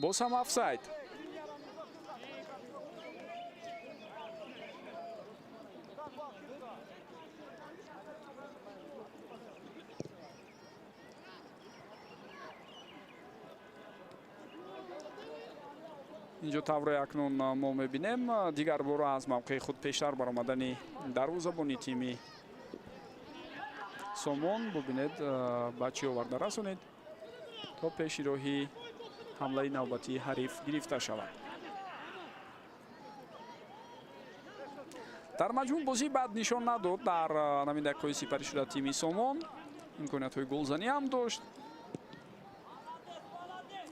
боз ҳам офсайд. инҷо тавре акнун мо мебинем дигар бора аз мавқеи худ пештар баромадани дарвозабони тими Сомон. бубинед ба чӣ оварда расонид то пеши роҳи ҳамлаи навбатии ҳариф гирифта шавад. дар маҷмӯъ бозӣ бад нишон надод дар намин дақиқаҳои сипарӣ шуда тими Сомон. имкониятҳои голзанӣ ҳам дошт.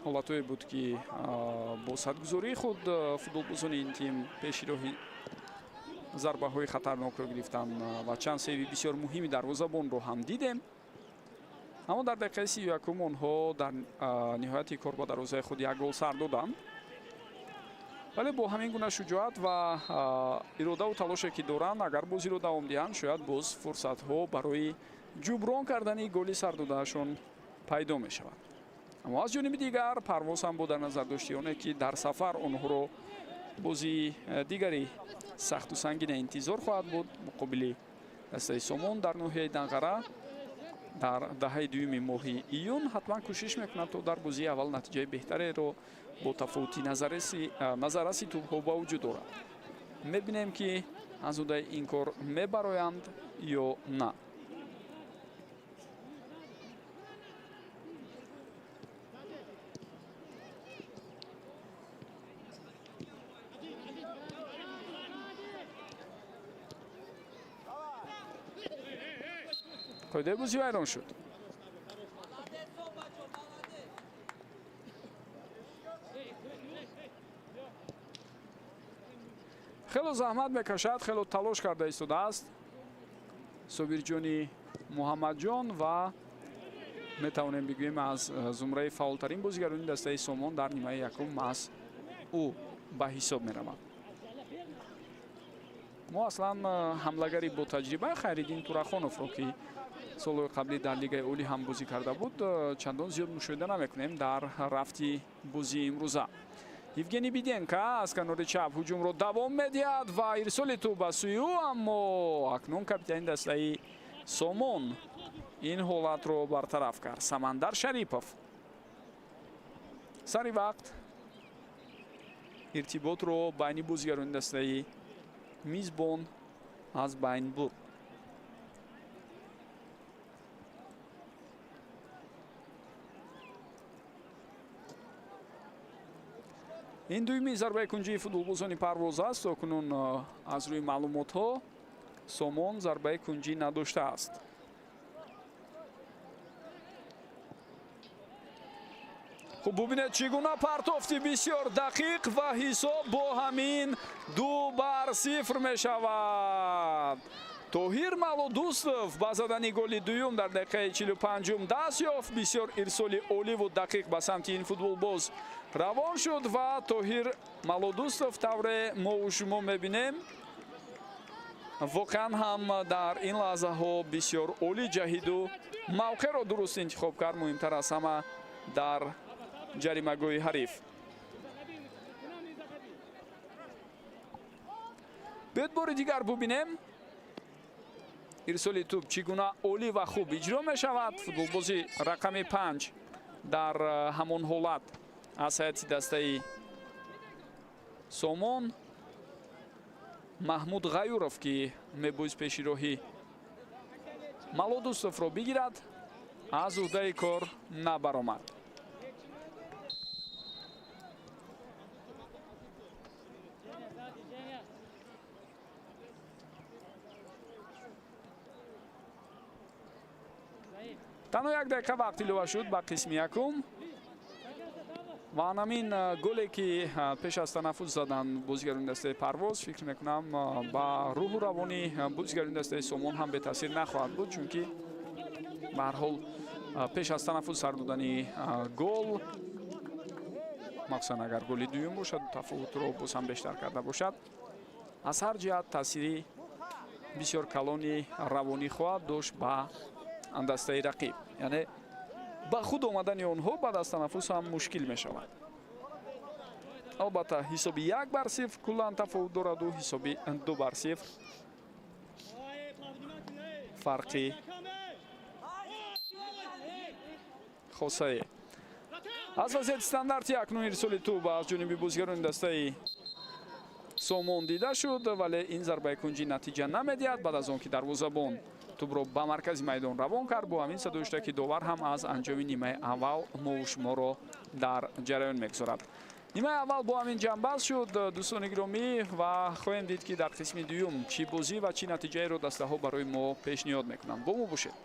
ҳолатҳое буд ки бо садгузории худ футболбозони ин тим пешироҳи зарбаҳои хатарнокро гирифтан ва чанд сейви бисёр муҳими дарвозабонро ҳам дидем. аммо дар дақиқаи 31 онҳо дар ниҳояти кор ба дарвозаи худ як гол сар доданд. вале бо ҳамин гуна шуҷоат ва иродаву талоше ки доранд, агар бозиро давом диҳанд, шояд боз фурсатҳо барои ҷуброн кардани голи сардодаашон пайдо мешавад. аммо аз ҷониби дигар Парвоз ҳам бо дар назар дошти оне ки дар сафар онҳоро бозии дигари сахту сангина интизор хоҳад буд муқобили дастаи Сомон дар ноҳияи Данғара дар даҳаи дуюми моҳи июн. ҳатман кӯшиш мекунад то дар бозии аввал натиҷаи беҳтареро бо тафовути назарраси тӯбҳо ба вуҷуд орад. мебинем ки аз одаи ин кор мебароянд ё на. қоидаи бозӣ вайрон шуд. хело заҳмат мекашад, хело талош карда истодааст Собирҷони Муҳаммадҷон ва метавонем бигӯем аз зумраи фаъолтарин бозигарони дастаи Сомон дар нимаи якум аз ӯ ба ҳисоб меравад. мо аслан ҳамлагари бо таҷриба Хайриддин Турахоновро ки солҳои қаблӣ дар лигаи олӣ ҳам бозӣ карда буд чандон зиёд мушоҳида намекунем дар рафти бозии имрӯза. Евгений Биденко аз канори чап ҳуҷумро давом медиҳад ва ирсоли тӯб ба сӯи ӯ, аммо акнун капитани дастаи Сомон ин ҳолатро бартараф кард. Самандар Шарипов сари вақт иртиботро байни бозигарони дастаи мизбон аз байн бурд. ин дуюмин зарбаи кунҷии футболбозони Парвоз аст. окунун аз рӯи маълумотҳо Сомон зарбаи кунҷӣ надоштааст. хуб бубинед чӣ гуна партофти бисёр дақиқ ва ҳисоб бо ҳамин 2-0 мешавад. Тоҳир Малодустов ба задани голи дуюм дар дақиқаи 45 даст ёфт. бисёр ирсоли оливу дақиқ ба самти ин футболбоз равон шуд ва Тоҳир Малодустов тавре мо шумо мебинем воқеан ҳам дар ин лаҳзаҳо бисёр олӣ ҷаҳиду мавқеъро дуруст интихоб кард, муҳимтар аз ҳама дар ҷаримагоҳи ҳариф. биёед бори дигар бубинем ирсоли тӯб чӣ гуна олӣ ва хуб иҷро мешавад. футболбози рақами 5 дар ҳамон ҳолат аз ҳайати дастаи Сомон Маҳмуд Ғаюров ки мебоист пешироҳи Малодустовро бигирад, аз уҳдаи кор набаромад. танҳо 1 дақиқа вақт илова шуд ба қисми якум ва ҳамин голе ки пеш аз танаффус задан бозигарони дастаи Парвоз, фикр мекунам ба рӯҳу равони бозигарони дастаи Сомон ҳам бетаъсир нахоҳад буд, чунки ба ҳар ҳол пеш аз танаффус сар додани гол, махсусан агар голи дуюм бошад, тафовутро боз ҳам бештар карда бошад, аз ҳар ҷиҳат таъсири бисёр калони равонӣ хоҳад дошт ба дастаи рақиб. яъне ба худ омадани онҳо баъд аз танаффус ҳам мушкил мешавад. албатта ҳисоби 1-0 куллан тафовут дораду ҳисоби 2-0 фарқи хосае. аз вазъияти стандарти акнун ирсоли тӯб аз ҷониби бозигарони дастаи Сомон дида шуд, вале ин зарбаи кунҷӣ натиҷа намедиҳад. баъд аз он ки дарвозабон тӯбро ба маркази майдон равон кард, бо ҳамин садо ишта ки довар ҳам аз анҷоми нимаи аввал мо шуморо дар ҷараён мегузорад. нимаи аввал бо ҳамин ҷанбаст шуд дӯстони гиромӣ ва хоҳем дид ки дар қисми дуюм чӣ бозӣ ва чӣ натиҷаеро дастаҳо барои мо пешниҳод мекунанд. Бо мо бошед.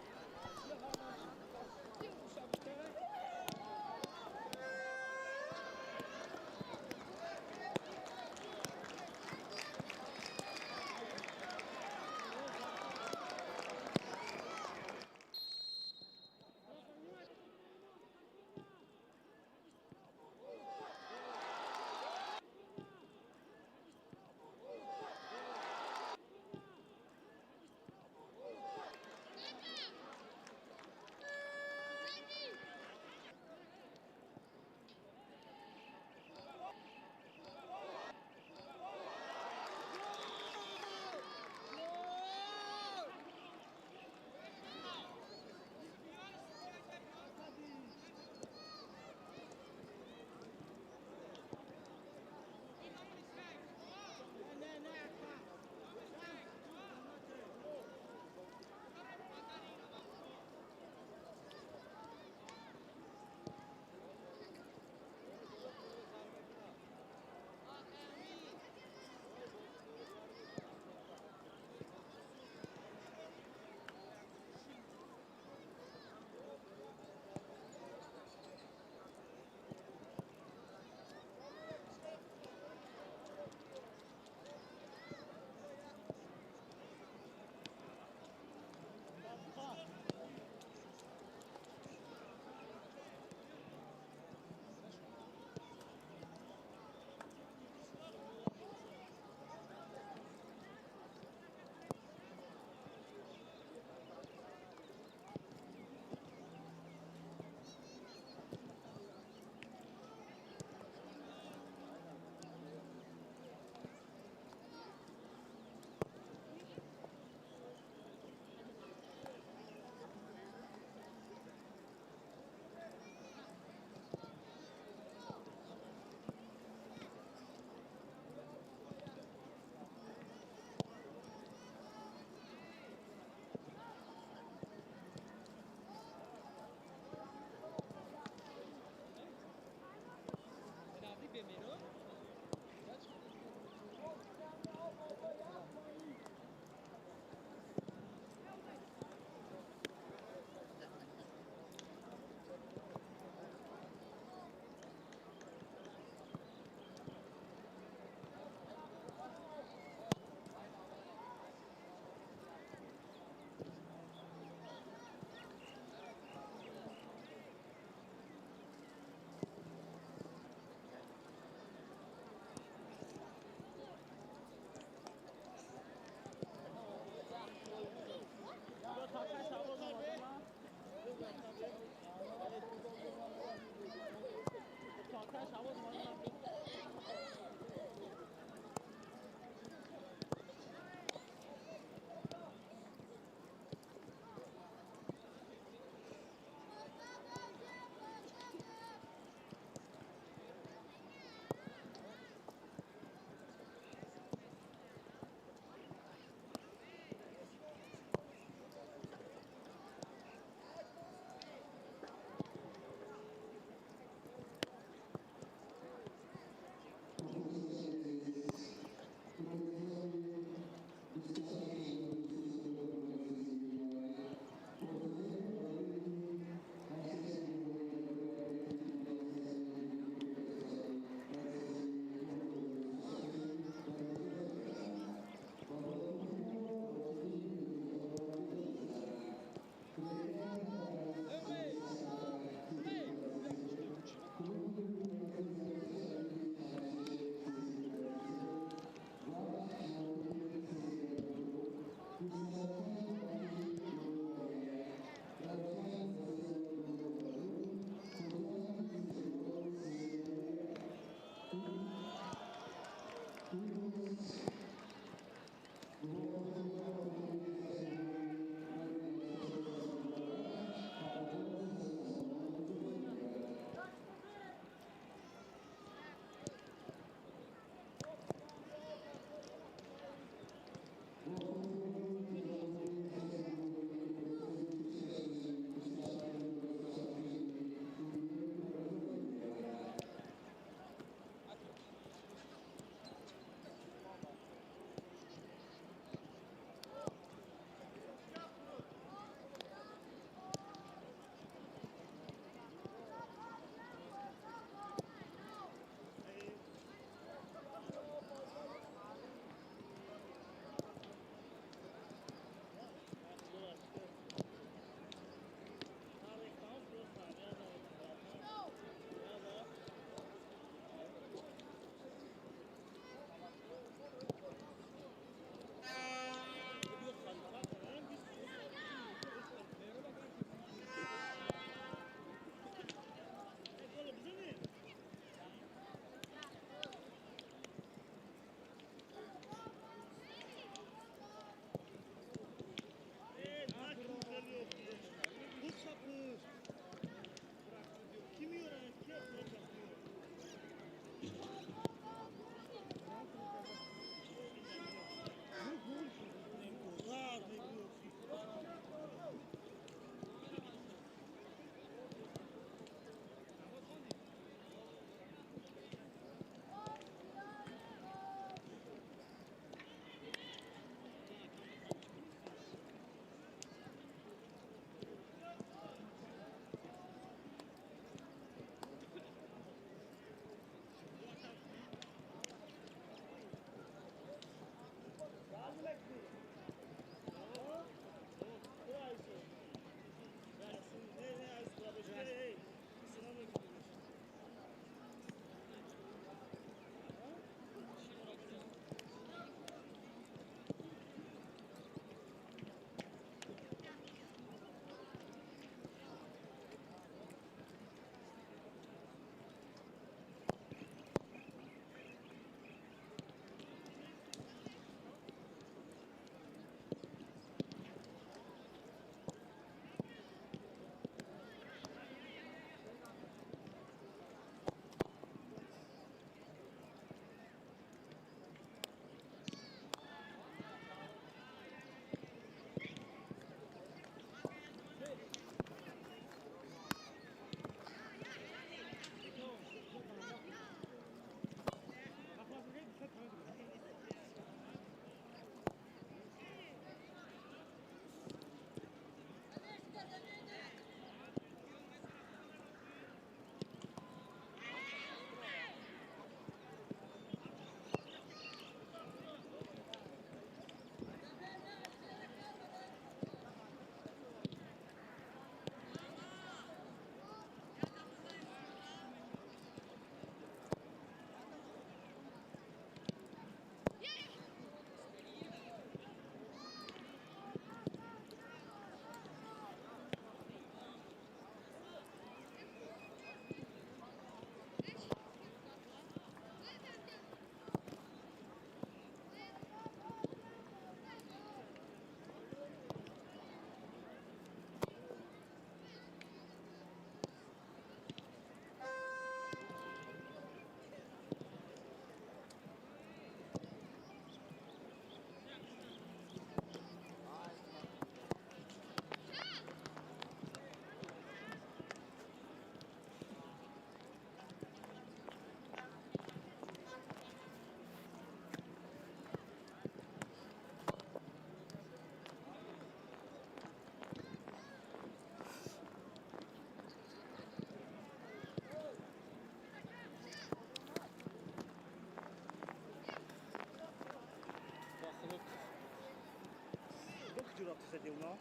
diu nó.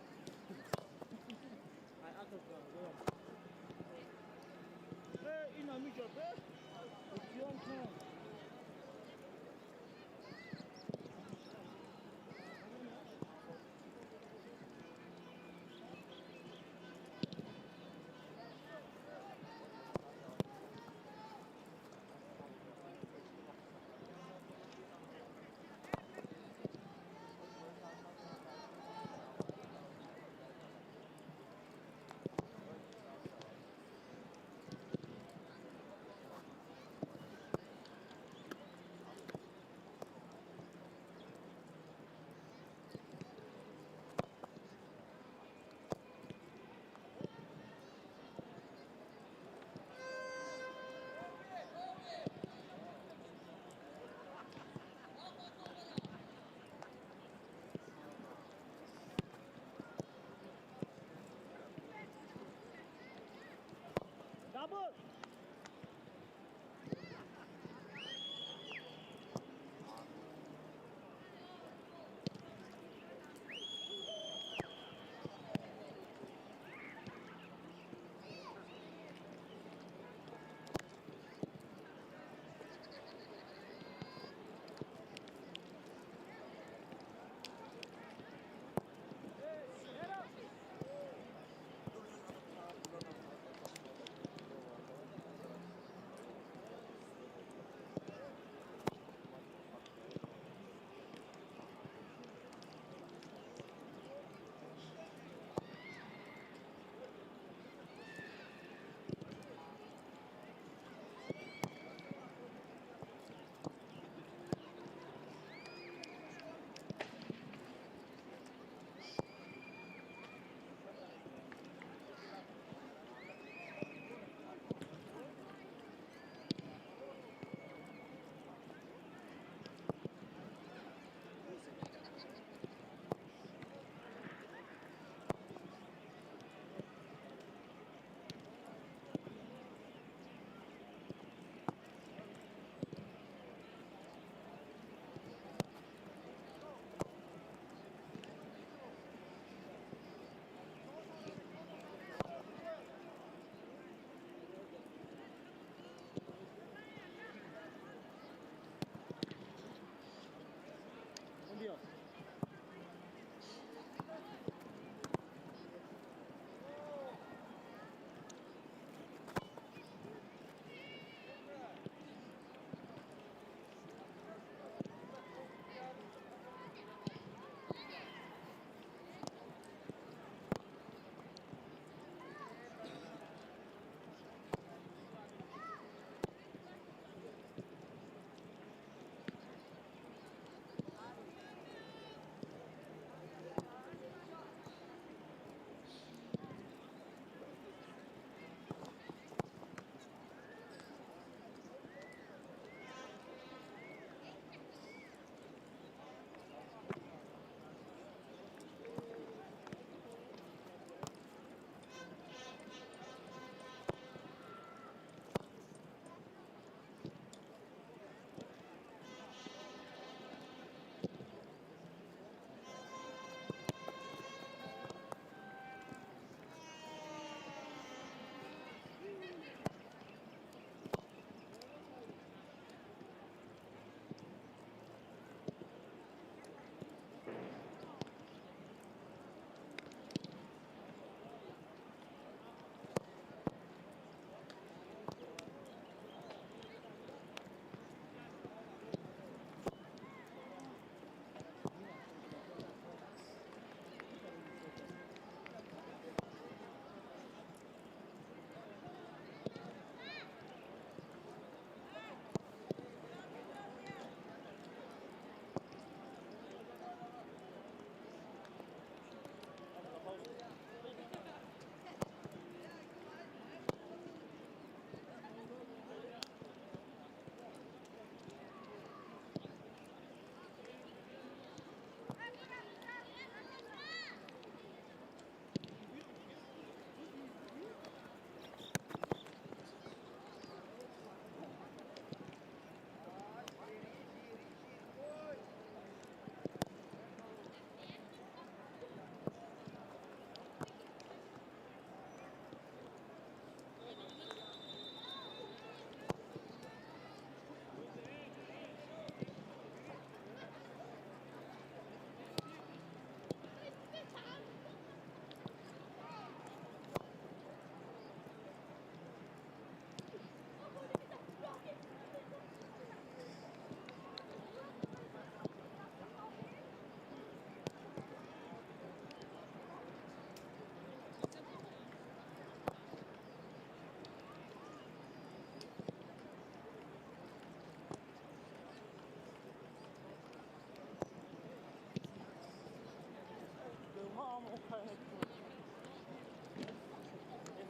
Ai ác thực rồi đúng không? Ê, in là mi chợt đấy. Chưa không?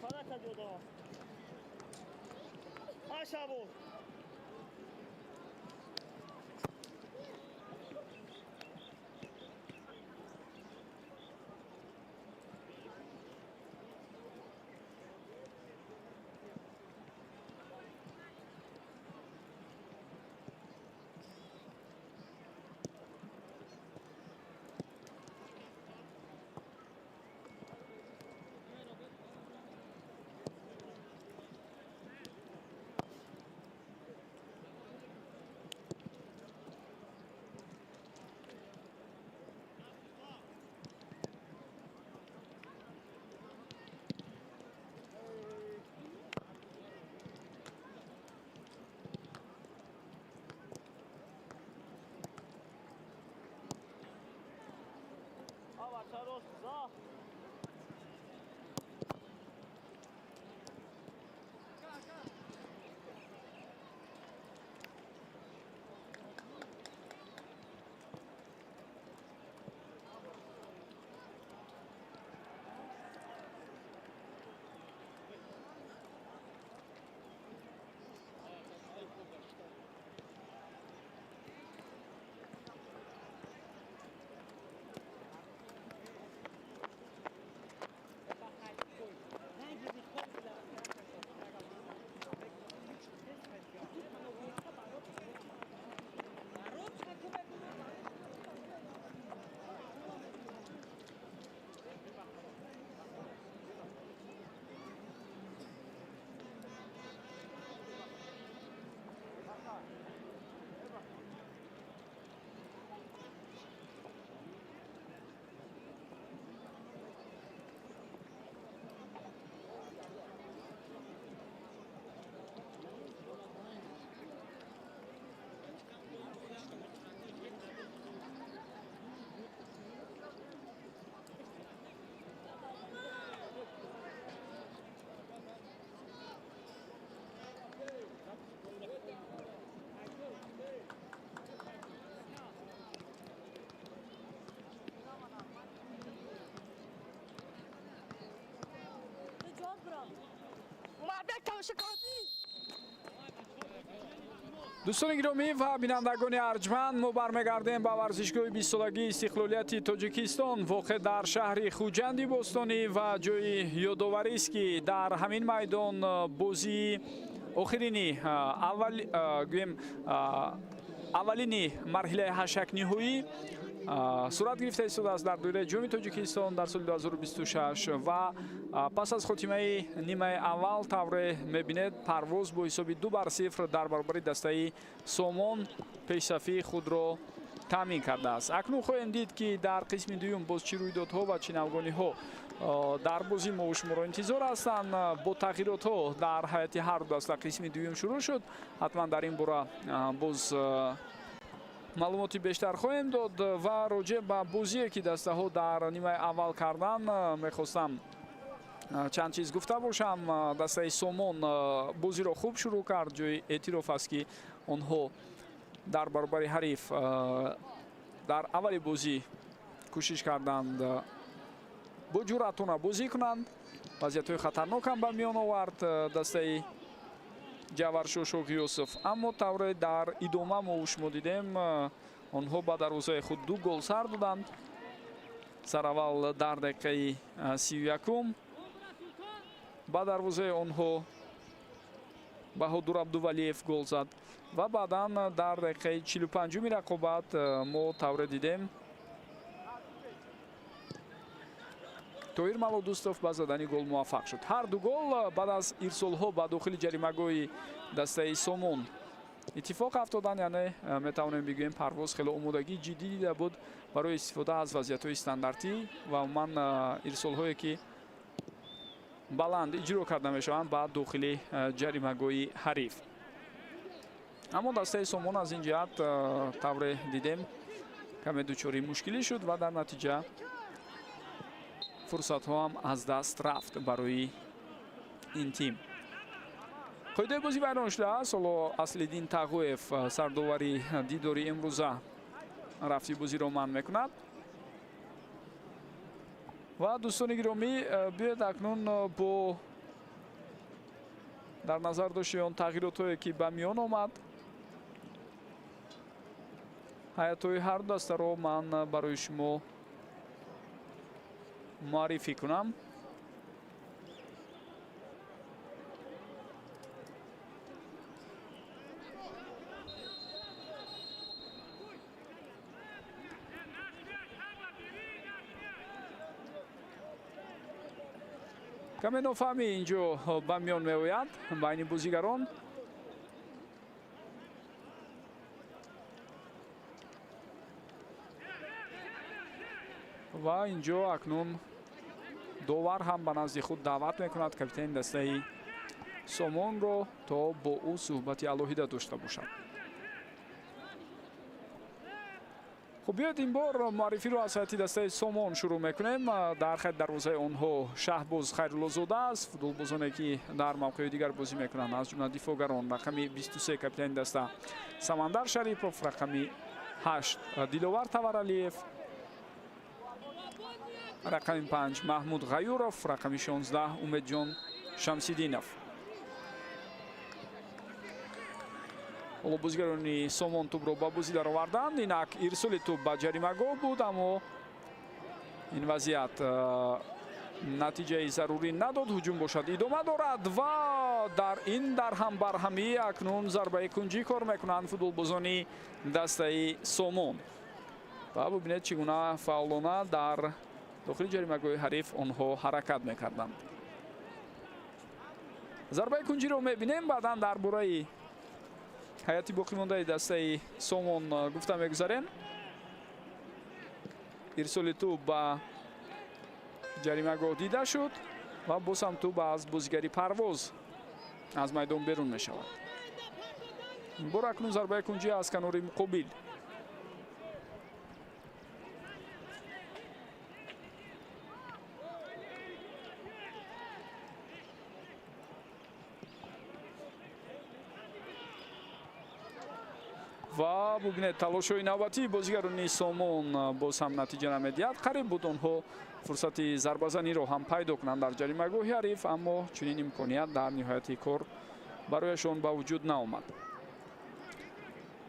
فرق جدا آشابو دوستان گرامی و بینندگان ارجمند، ما برمیگردیم به ورزشگاه 20 سالگی استقلالیت تاجیکستان واقع در شهر خوجند بوستانی و جای یادآوری است که در همین میدان بازی آخرینی اولین مرحله هشتگ نهایی صورت گرفته است در دوره جام تاجیکستان در سال 2026 و پس از خاتمه نیمه اول طور میبینید پرواز با حساب 2-0 در برابر دسته سومون پیشرفتی خود را تامین کرده است. اکنون خواهیم دید که در قسم دوم باز چه رویدادها و چه نوگانی ها در بازی ما و شما را انتظار هستند. با تغییرات ها در حیات هر دسته قسم دوم شروع شد. حتما در این باره باز معلوماتی بیشتر خواهیم داد و راجع به بازی که دسته ها در نیمه اول کردن میخواستم چند چیز گفته باشم. دسته سومون بازی را خوب شروع کرد. جای اعتراف است که آنها در برابر حریف در اول بازی کوشش کردند با جرأتانه بازی کنند. وضعیت‌های خطرناک هم به میان آورد دسته جوهرشاه شوق یوسف، اما طور در ادامه ما شما دیدیم آنها به دروازه خود 2 گل سر دادند. سراول در دقیقه 31 به دروازه آنها بهادر عبدالولیف گل زد و بعدا در دقیقه 45 رقابت ما طور دیدیم طاهر ملودوستов به زدن گل موفق شد. هر دو گل بعد از ارسال ها به داخل جریمه‌گاه دسته سومون اتفاق افتادن، یعنی میتوانیم بگوییم پرواز خیلی آمادگی جدی دیده بود برای استفاده از وضعیت‌های استانداردی و من ارسال هایی که بلند اجرا کرده میشوند به داخل جریمه‌گاه حریف. اما دسته سومون از این جهت طور دیدیم کمی دچار مشکلی شد و در نتیجه فرصت ها هم از دست رفت برای این تیم. قاعده بازی بیان شده است. حالا اصلالدین تقویف سرداوری دیداری امروزه رفتی بازی را من میکند. ва дӯстони гиромӣ биёед акнун бо дар назар дошти он тағйиротое ки ба миён омад ҳаятҳои ҳар дастаро ман барои шумо муаррифӣ кунам. каме нофаҳмӣ инҷо ба миён меояд байни бозигарон. ва инҷо акнун довар ҳам ба назди худ даъват мекунад капитани дастаи Сомонро то бо ӯ суҳбати алоҳида дошта бошад. хуб биёед ин бор муаррифиро аз ҳайати дастаи Сомон шурӯъ мекунем. дар хати дарвозаи онҳо Шаҳбоз Хайруллозода аст, футболбозоне ки дар мавқеи дигар бозӣ мекунанд аз ҷумла дифоъгарон. рақами 23 капитани даста Самандар Шарипов, рақами 8 Диловар Таваралиев, рақами 5 Маҳмуд Ғаюров, рақами 16 Умедҷон Шамсиддинов. ҳоло бозигарони Сомон тӯбро ба бозӣ дароварданд. инак ирсоли тӯб ба ҷаримагоҳ буд, аммо ин вазъият натиҷаи зарурӣ надод. ҳуҷум бошад идома дорад ва дар ҳам барҳамӣ акнун зарбаи кунҷӣ кор мекунанд футболбозони дастаи Сомон. ва бубинед чӣ гуна фаъолона дар дохили ҷаримагоҳи ҳариф онҳо ҳаракат мекарданд. зарбаи кунҷиро мебинем. баъдан дар бораи ҳайати боқимондаи дастаи Сомон гуфта мегузарем. ирсоли тӯб ба ҷаримагоҳ дида шуд ва боз ҳам тӯб аз бозигари Парвоз аз майдон берун мешавад. ин бор акнун зарбаи кунҷӣ аз канори муқобил. ва бубинед талошҳои навбатии бозигарони Сомон боз ҳам натиҷа намедиҳад. қариб буд онҳо фурсати зарбазаниро ҳам пайдо кунанд дар ҷаримагоҳи ҳариф, аммо чунин имконият дар ниҳояти кор барояшон ба вуҷуд наомад.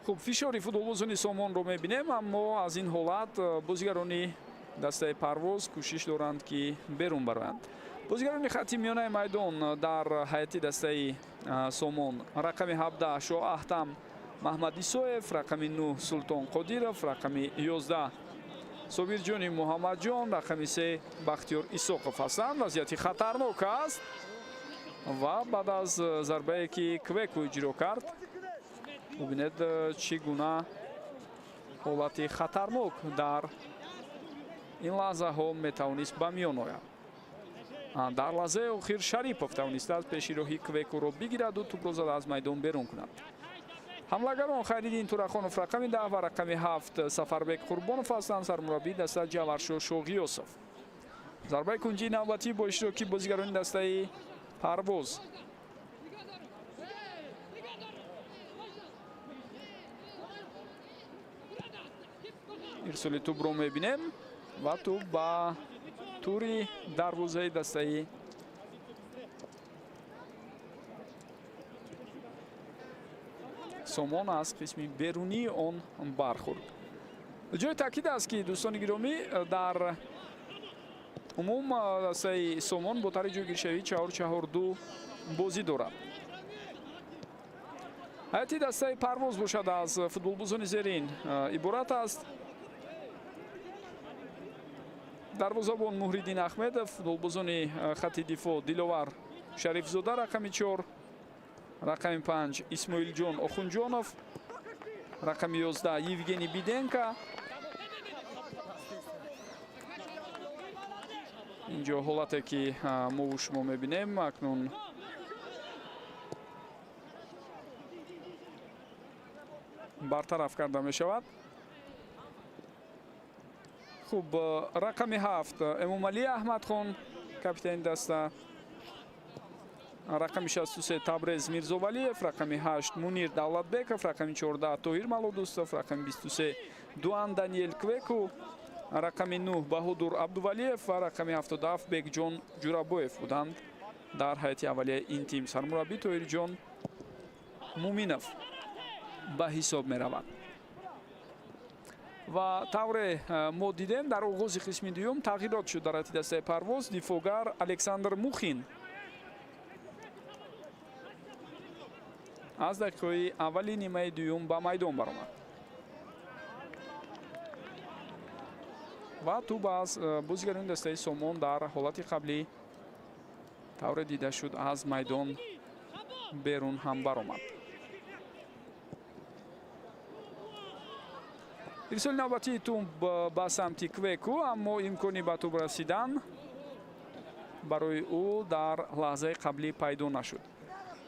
хуб фишори футболбозони Сомонро мебинем, аммо аз ин ҳолат бозигарони дастаи Парвоз кӯшиш доранд ки берун бароянд. бозигарони хатти миёнаи майдон дар ҳайати дастаи Сомон рақами 17 Шоҳ Аҳтам Маҳмад Исоев, рақами 9 Султон Қодиров, рақами 11 Собирҷони Муҳаммадҷон, рақами 3 Бахтиёр Исоқов ҳастанд. вазъияти хатарнок аст ва баъд аз зарбае ки Квеку иҷро кард, бубинед чӣ гуна ҳолати хатарнок дар ин лаҳзаҳо метавонист ба миён ояд. дар лаҳзаи охир Шарипов тавонистааст пеши роҳи Квекуро бигираду тӯбро зада аз майдон берун кунад. ҳамлагарон Хайриддин Турахонов рақами 10 ва рақами 7 Сафарбек Қурбонов ҳастанд, сармураббии даста Ҷаваршо Шоғиёсов. зарбаи кунҷии навбатӣ бо иштироки бозигарони дастаи Парвоз. ирсоли тӯбро мебинем ва тӯб ба тури дарвозаи дастаи Сомон аз қисми берунии он бархӯрд. ҷои таъкид аст ки дӯстони гиромӣ дар умум дастаи Сомон бо тари ҷойгиршавӣ 4-4-2 бозӣ дорад. ҳайати дастаи Парвоз бошад аз футболбозони зерин иборат аст. дарвозабон Муҳриддин Ахмедов, футболбозони хатти дифоъ Диловар Шарифзода рақами 4, рақами 5 Исмоилҷон Охунҷонов, рақами 11 Евгений Биденко. инҷо ҳолате ки мову шумо мебинем акнун бартараф карда мешавад. хуб рақами 7 Эмомалӣ Аҳмадхон, капитани даста, рақами 63 Табрез Мирзовалиев, рақами 8 Мунир Давлатбеков, рақами 14 Тоҳир Малодӯстов, рақами 23 Дуан Даниел Квеку, рақами 9 Баҳодур Абдувалиев ва рақами 77 Бекҷон Ҷурабоев буданд дар ҳайати аввалияи ин тим. Сармураббӣ Тоҳирҷон Муминов ба ҳисоб меравад. ва тавре мо дидем дар оғози қисми дуюм тағйирот шуд дар ҳайати дастаи парвоз. Дифогар Александр Мухин аз дақиқаҳои аввали нимаи дуюм ба майдон баромад ва ту аз бозигарони дастаи Сомон дар ҳолати қаблӣ тавре дида шуд аз майдон берун ҳам баромад. ирсоли навбатии туб ба самти Квеку, аммо имкони ба туб расидан барои ӯ дар лаҳзаи қаблӣ пайдо нашуд.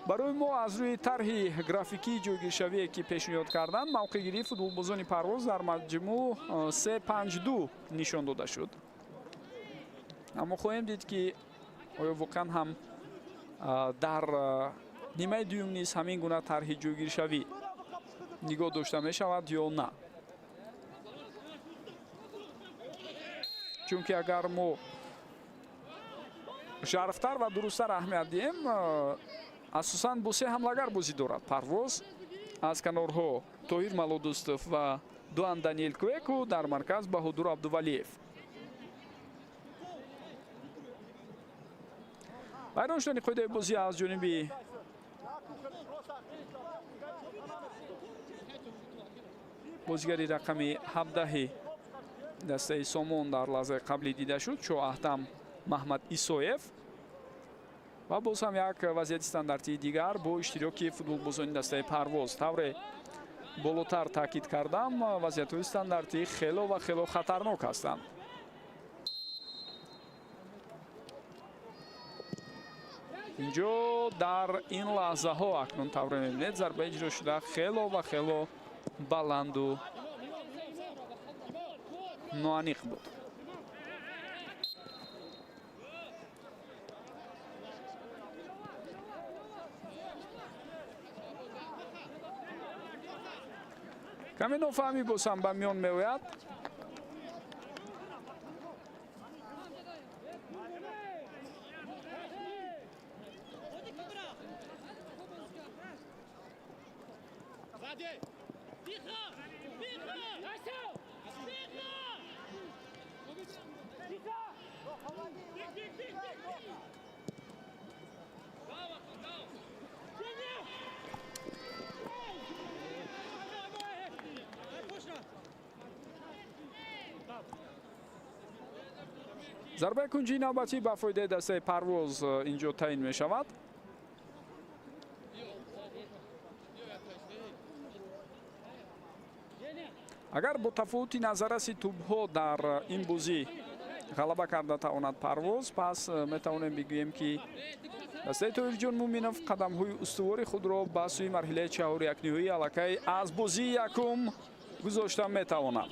барои мо аз рӯи тарҳи графикии ҷойгиршавие ки пешниҳод карданд мавқеъгирии футболбозони парвоз дар маҷмӯъ 3-5-2 нишон дода шуд. аммо хоҳем дид ки оё воқеан ҳам дар нимаи дуюм низ ҳамин гуна тарҳи ҷойгиршавӣ нигоҳ дошта мешавад ё на. чунки агар мо шарфтар ва дурусттар аҳамият диҳем, асосан бо се ҳамлагар бозӣ дорад парвоз. аз канорҳо Тоҳир Малодӯстов ва Дуан Даниэл Квеку, дар марказ Баҳодур Абдувалиев. байрон шудани қоидаи бозӣ аз ҷониби бозигари рақами 17 дастаи Сомон дар лаҳзаи қаблӣ дида шуд, Шоаҳдам Маҳмад Исоев. ва боз ҳам як вазъияти стандартии дигар бо иштироки футболбозони дастаи парвоз. тавре болотар таъкид кардам, вазъиятҳои стандартӣ хело ва хело хатарнок ҳастанд. инҷо дар ин лаҳзаҳо акнун тавре мебинед зарба иҷро шуда хело ва хело баланду ноаниқ буд. каме нофаҳмӣ боз ҳам ба миён меояд. зарбаи кунҷии навбатӣ ба фоидаи дастаи парвоз инҷо таъин мешавад. агар бо тафовути назараси тӯбҳо дар ин бозӣ ғалаба карда тавонад парвоз, пас метавонем бигӯем ки дастаи Тоҳирҷон Муминов қадамҳои устувори худро ба сӯи марҳилаи чаҳори якниҳоӣ аллакай аз бозии якум гузошта метавонад.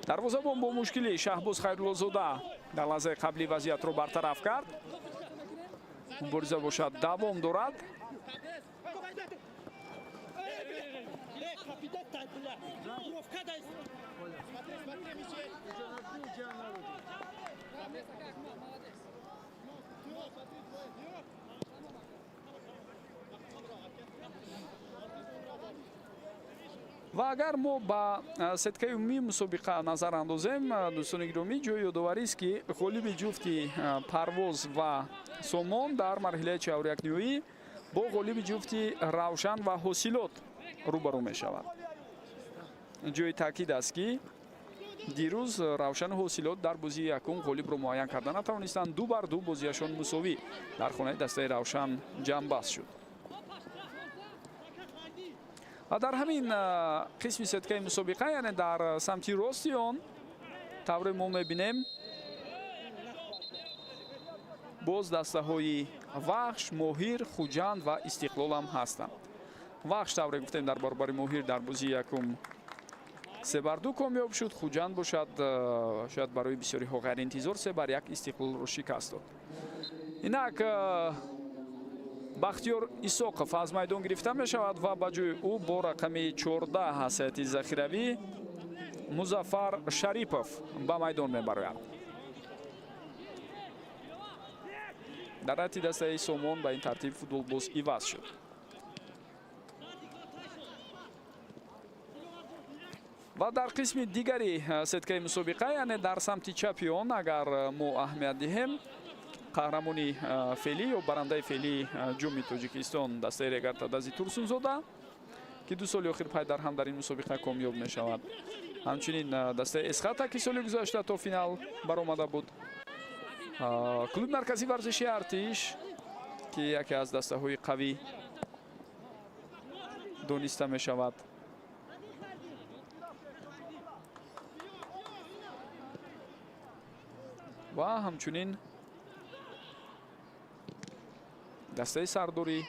дарвозабон бо мушкилӣ Шаҳбоз Хайруллозода дар лаҳзаи қаблӣ вазъиятро бартараф кард. мубориза бошад давом дорад. ва агар мо ба сеткаи умумии мусобиқа назар андозем, дӯстони гиромӣ, ҷои ёдоварист ки ғолиби ҷуфти Парвоз ва Сомон дар марҳилаи чаҳори якниҳоӣ бо ғолиби ҷуфти Равшан ва Ҳосилот рӯбарӯ мешавад. ҷои таъкид аст ки дирӯз Равшану Ҳосилот дар бозии якум ғолибро муайян карда натавонистанд. 2-2 бозияшон мусовӣ дар хонаи дастаи Равшан ҷамъбаст шуд. ва дар ҳамин қисми сеткаи мусобиқа, яъне дар самти рости он, тавре мо мебинем боз дастаҳои Вахш, Моҳир, Хуҷанд ва Истиқлол ҳам ҳастанд. Вахш тавре гуфтем дар баробари Моҳир дар бозии якум 3-2 комёб шуд. Хуҷанд бошад шояд барои бисёриҳо ғайриинтизор 3-1 Истиқлолро шикаст дод. инак Бахтиёр Исоқов аз майдон гирифта мешавад ва ба ҷои ӯ бо рақами 14 ҳасияти захиравӣ музаффар шарипов ба майдон мебарояд. дар ҳайати дастаи Сомон ба ин тартиб футболбоз иваз шуд. ва дар қисми дигари сеткаи мусобиқа, яъне дар самти чапи он, агар мо аҳамият диҳем, қаҳрамони феълӣ ё барандаи феълии ҷоми Тоҷикистон дастаи Регартадази Турсунзода ки 2 соли охир пайдар ҳам дар ин мусобиқа комёб мешавад. ҳамчунин дастаи Эсхата ки соли гузашта то финал баромада буд. клуби марказии варзиши Артиш ки яке аз дастаҳои қавӣ дониста мешавад. ва ҳамчунин дастаи сардори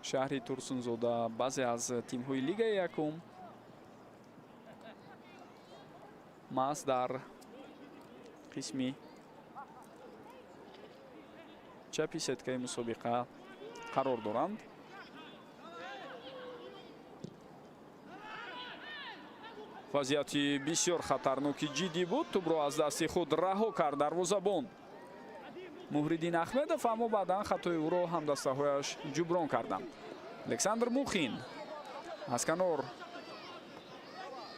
шаҳри Турсунзода баъзе аз тимҳои лигаи якум маҳз дар қисми чапи сеткаи мусобиқа қарор доранд. вазъияти бисёр хатарноки ҷиддӣ буд. тӯбро аз дасти худ раҳо кард дарвозабон Муҳриддин Ахмедов, аммо баъдан хатои ӯро ҳамдастаҳояш ҷуброн карданд. Александр Мухин аз канор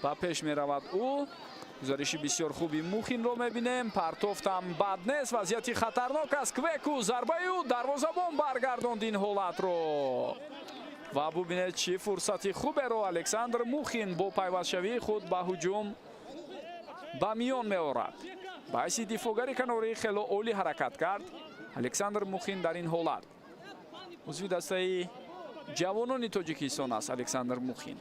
ба пеш меравад. ӯ гузариши бисёр хуби Мухинро мебинем. партофтам бад нест. вазъияти хатарнок аст. Квеку зарбаю дарвозабон баргардонд ин ҳолатро. ва бубинед чӣ фурсати хуберо Александр Мухин бо пайвастшавии худ ба ҳуҷум ба миён меорад. ба ҳайси дифоъгари канорӣ хело олӣ ҳаракат кард Александр Мухин дар ин ҳолат. узви дастаи ҷавонони Тоҷикистон аст Александр Мухин.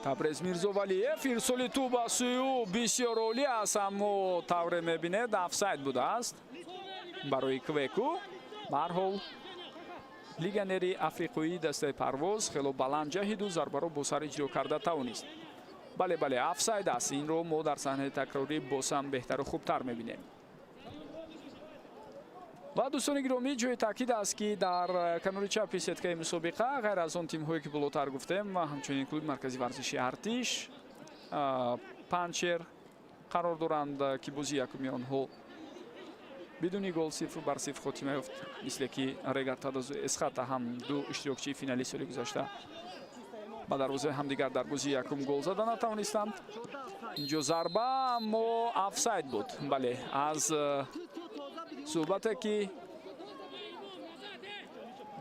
Табрез Мирзовалиев ирсоли ту ба сӯи ӯ бисёр олӣ аст, аммо тавре мебинед офсайд будааст барои Квеку. ба ҳар ҳол легионери африқоӣ дастаи парвоз хело баланд ҷаҳиду зарбаро бо сар иҷро карда тавонист. бале офсайд аст. инро мо дар саҳнаи такрорӣ бозам беҳтару хубтар мебинем. ва дӯстони гиромӣ, ҷои таъкид аст ки дар канори чапи сеткаи мусобиқа ғайр аз он тимҳое ки болотар гуфтем, ҳамчунин клуби марказии варзиши Артиш, Панчер қарор доранд ки бози якуми онҳо бидуни гол 0-0 хотима ёфт, мисле ки Регартадазу Эсхата ҳам ду иштирокчии финалии соли гузашта ба дарвозаи ҳамдигар дар бози якум гол зада натавонистанд. инҷо зарба, аммо офсайд буд. бале, аз суҳбате ки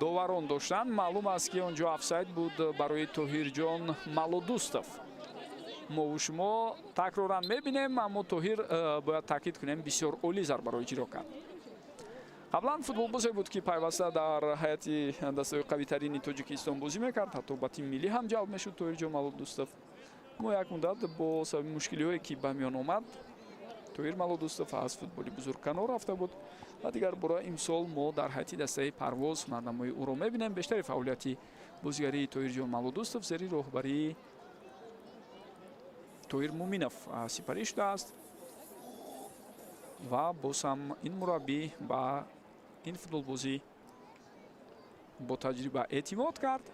доварон доштанд маълум аст ки онҷо офсайд буд барои Тоҳирҷон Малодустов. мо шумо такроран мебинем, аммо Тоҳир, бояд таъкид кунем, бисёр олӣ зарбаро иҷро кард. қаблан футболбозе буд ки пайваста дар ҳайати дастаи қавитарини Тоҷикистон бозӣ мекард, ҳатто ба тими миллӣ ҳам ҷалб мешуд Тоҳирҷон Малодустов. мо як муддат бо сабаби мушкилиҳое ки ба миён омад Тоҳир Малодустов аз футболи бузург канор рафта буд ва дигар бора имсол мо дар ҳайати дастаи парвоз ҳунарнамои ӯро мебинем. бештари фаъолияти бозигарии Тоҳирҷон Малодустов зери роҳбарии Тоҳир Муминов сипарӣ шудааст ва боз ҳам ин мураббӣ ба ин футболбозӣ бо таҷриба эътимод кард.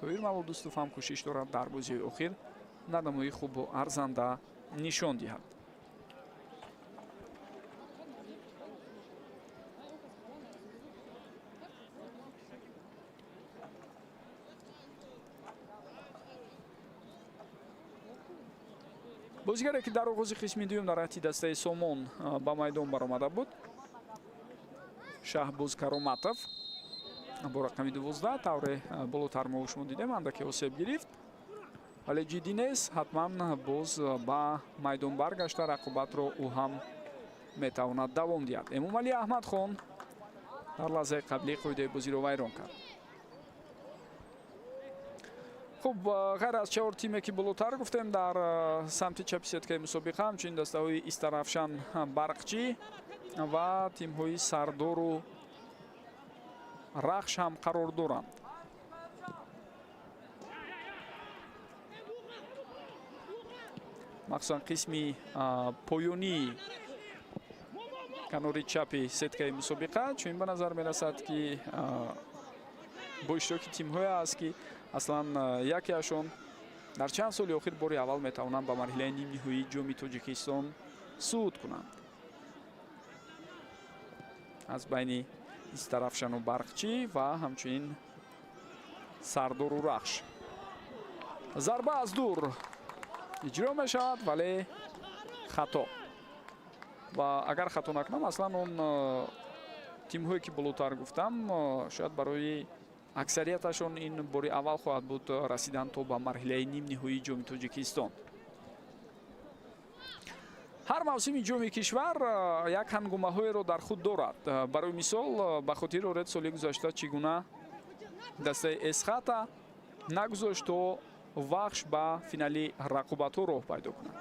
Тоҳир Малодустов ҳам кӯшиш дорад дар бозиҳои охир ҳунарнамои хубу арзанда нишон диҳад. бозигаре ки дар оғози қисми дуюм дар ҳайати дастаи Сомон ба майдон баромада буд Шаҳбоз Кароматов бо рақами 12 тавре болотар мо шумо дидем андаке осеб гирифт, вале ҷиддӣ нест. ҳатман боз ба майдон баргашта рақобатро ӯ ҳам метавонад давом диҳад. Эмомалӣ Аҳмадхон дар лаҳзаи қаблӣ қоидаи бозиро вайрон кард. хуб, ғайр аз 4 тиме ки болотар гуфтем, дар самти чапи сеткаи мусобиқа ҳамчунин дастаҳои Истаравшан Барқчӣ ва тимҳои Сардору рахш ҳам қарор доранд. махсусан қисми поёнии канори чапи сеткаи мусобиқа чунин ба назар мерасад ки бо иштироки тимҳое аст ки аслан якеашон дар чанд соли охир бори аввал метавонанд ба марҳилаи нимниҳоии ҷоми тоҷикистон суд кунанд. аз байни Истарафшану Барқчӣ ва ҳамчунин Сардору Рахш. зарба аз дур иҷро мешавад, вале хато. ва агар хато накунам, аслан он тимҳое ки болотар гуфтам, шояд барои аксарияташон ин бори аввал хоҳад буд расидан то ба марҳилаи нимниҳоии ҷоми тоҷикистон. ҳар мавсими ҷоми кишвар як ҳангомаҳоеро дар худ дорад. барои мисол, ба хотир оред соли гузашта чӣ гуна дастаи эсхата нагузошт то вахш ба финали рақобатҳо роҳ пайдо кунад.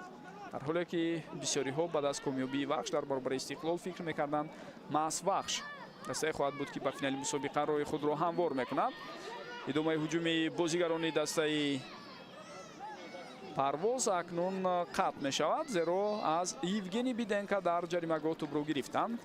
дар ҳоле ки бисёриҳо баъд аз комёбии вахш дар баробари истиқлол фикр мекарданд маҳз вахш дастае хоҳад буд ки ба финали мусобиқа роҳи худро ҳамвор мекунад. идомаи ҳуҷуми бозигарони дастаи парвоз акнун қатъ мешавад, зеро аз Евгений Биденко дар ҷаримагоҳ тӯбро гирифтанд.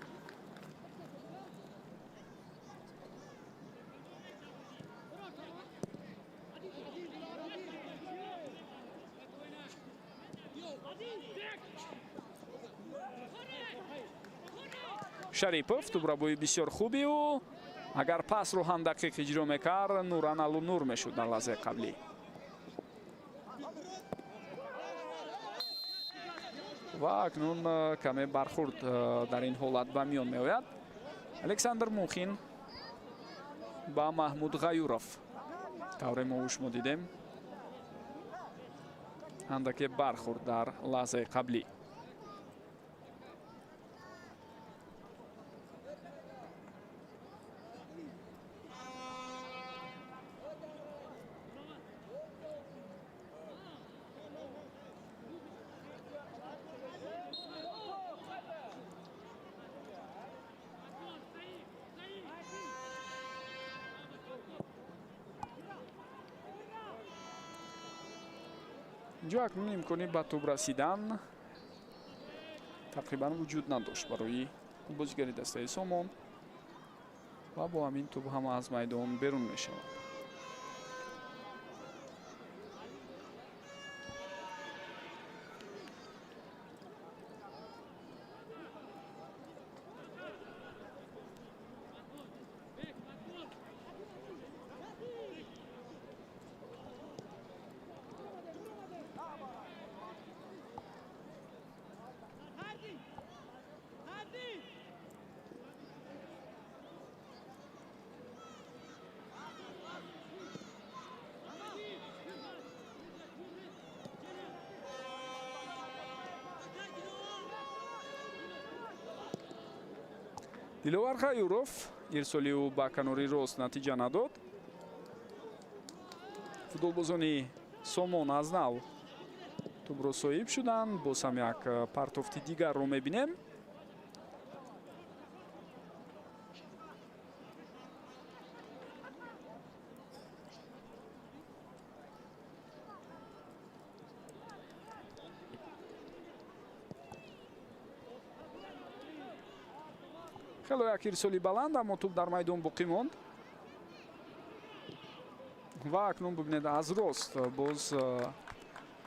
Шарипов тӯбрабои бисёр хубию агар пасро ҳам дақиқ иҷро мекард, нуран алу нур мешуд дар лаҳзаи қаблӣ. ва акнун каме бархурд дар ин ҳолат ба миён меояд. Александр Мухин ба Маҳмуд Ғаюров. тавре мо шумо дидем андаке бархурд дар лаҳзаи қаблӣ. инҷо акнун имкони ба тӯб расидан тақрибан вуҷуд надошт барои бозигари дастаи Сомон ва бо ҳамин тӯб ҳам аз майдон берун мешавад. Диловар Ғаюров ирсоли ӯ ба канори рост натиҷа надод. футболбозони Сомон аз нав тӯбро соҳиб шуданд. боз ҳам як партофти дигарро мебинем. хело як ирсоли баланд, аммо тӯб дар майдон боқӣ монд. ва акнун бубинед аз рост боз